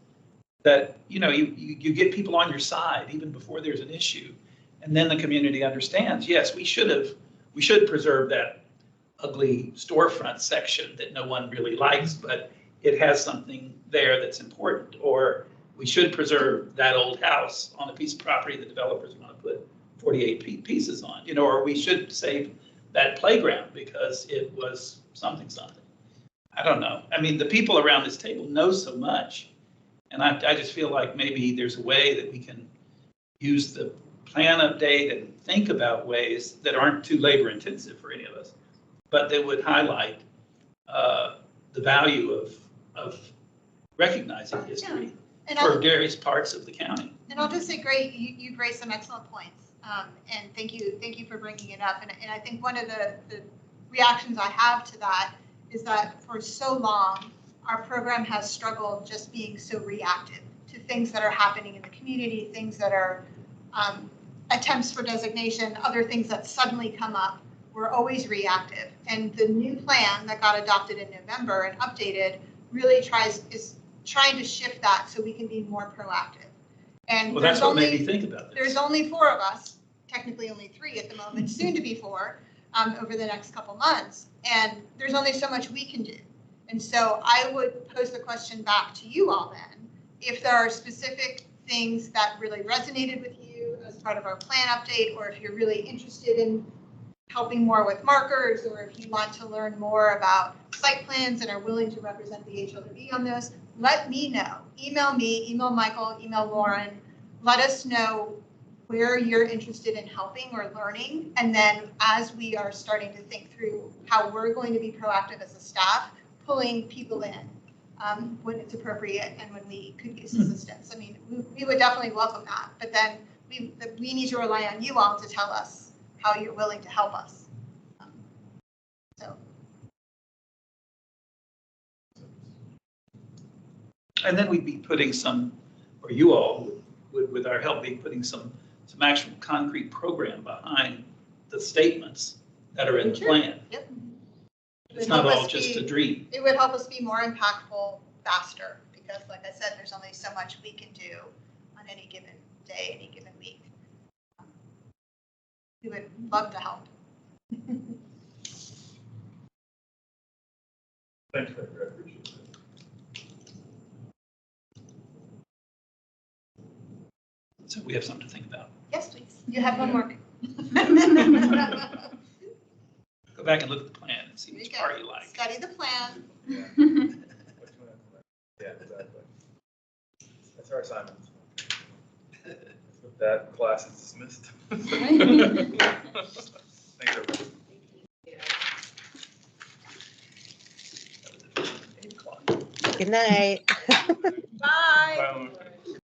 that, you know, you get people on your side even before there's an issue. And then the community understands, yes, we should preserve that ugly storefront section that no one really likes, but it has something there that's important. Or we should preserve that old house on a piece of property the developers want to put 48 pieces on, you know, or we should save that playground because it was something. I don't know. I mean, the people around this table know so much. And I just feel like maybe there's a way that we can use the plan update and think about ways that aren't too labor intensive for any of us, but that would highlight the value of recognizing history for various parts of the county. And I'll just say, great, you've raised some excellent points. And thank you for bringing it up. And I think one of the reactions I have to that is that for so long, our program has struggled just being so reactive to things that are happening in the community, things that are attempts for designation, other things that suddenly come up. We're always reactive. And the new plan that got adopted in November and updated really is trying to shift that so we can be more proactive. And well, that's what made me think about this. There's only 4 of us, technically only 3 at the moment, soon to be 4 over the next couple months. And there's only so much we can do. And so I would pose the question back to you all then, if there are specific things that really resonated with you as part of our plan update, or if you're really interested in helping more with markers, or if you want to learn more about site plans and are willing to represent the HLRB on those, let me know. Email me, email Michael, email Lauren. Let us know where you're interested in helping or learning. And then as we are starting to think through how we're going to be proactive as a staff, pulling people in when it's appropriate and when we could use assistance. I mean, we would definitely welcome that, but then we need to rely on you all to tell us how you're willing to help us. And then we'd be putting some, or you all would, with our help, be putting some actual concrete program behind the statements that are in the plan. Yep. It's not all just a dream. It would help us be more impactful faster, because like I said, there's only so much we can do on any given day, any given week. We would love to help. Thanks, I appreciate it. So we have something to think about. Yes, please. You have homework. Go back and look at the plan and see which part you like. Study the plan. Yeah, exactly. That's our assignment. With that, class is dismissed. Thanks, everybody. That was at 8 o'clock. Good night. Bye. Bye, Lauren.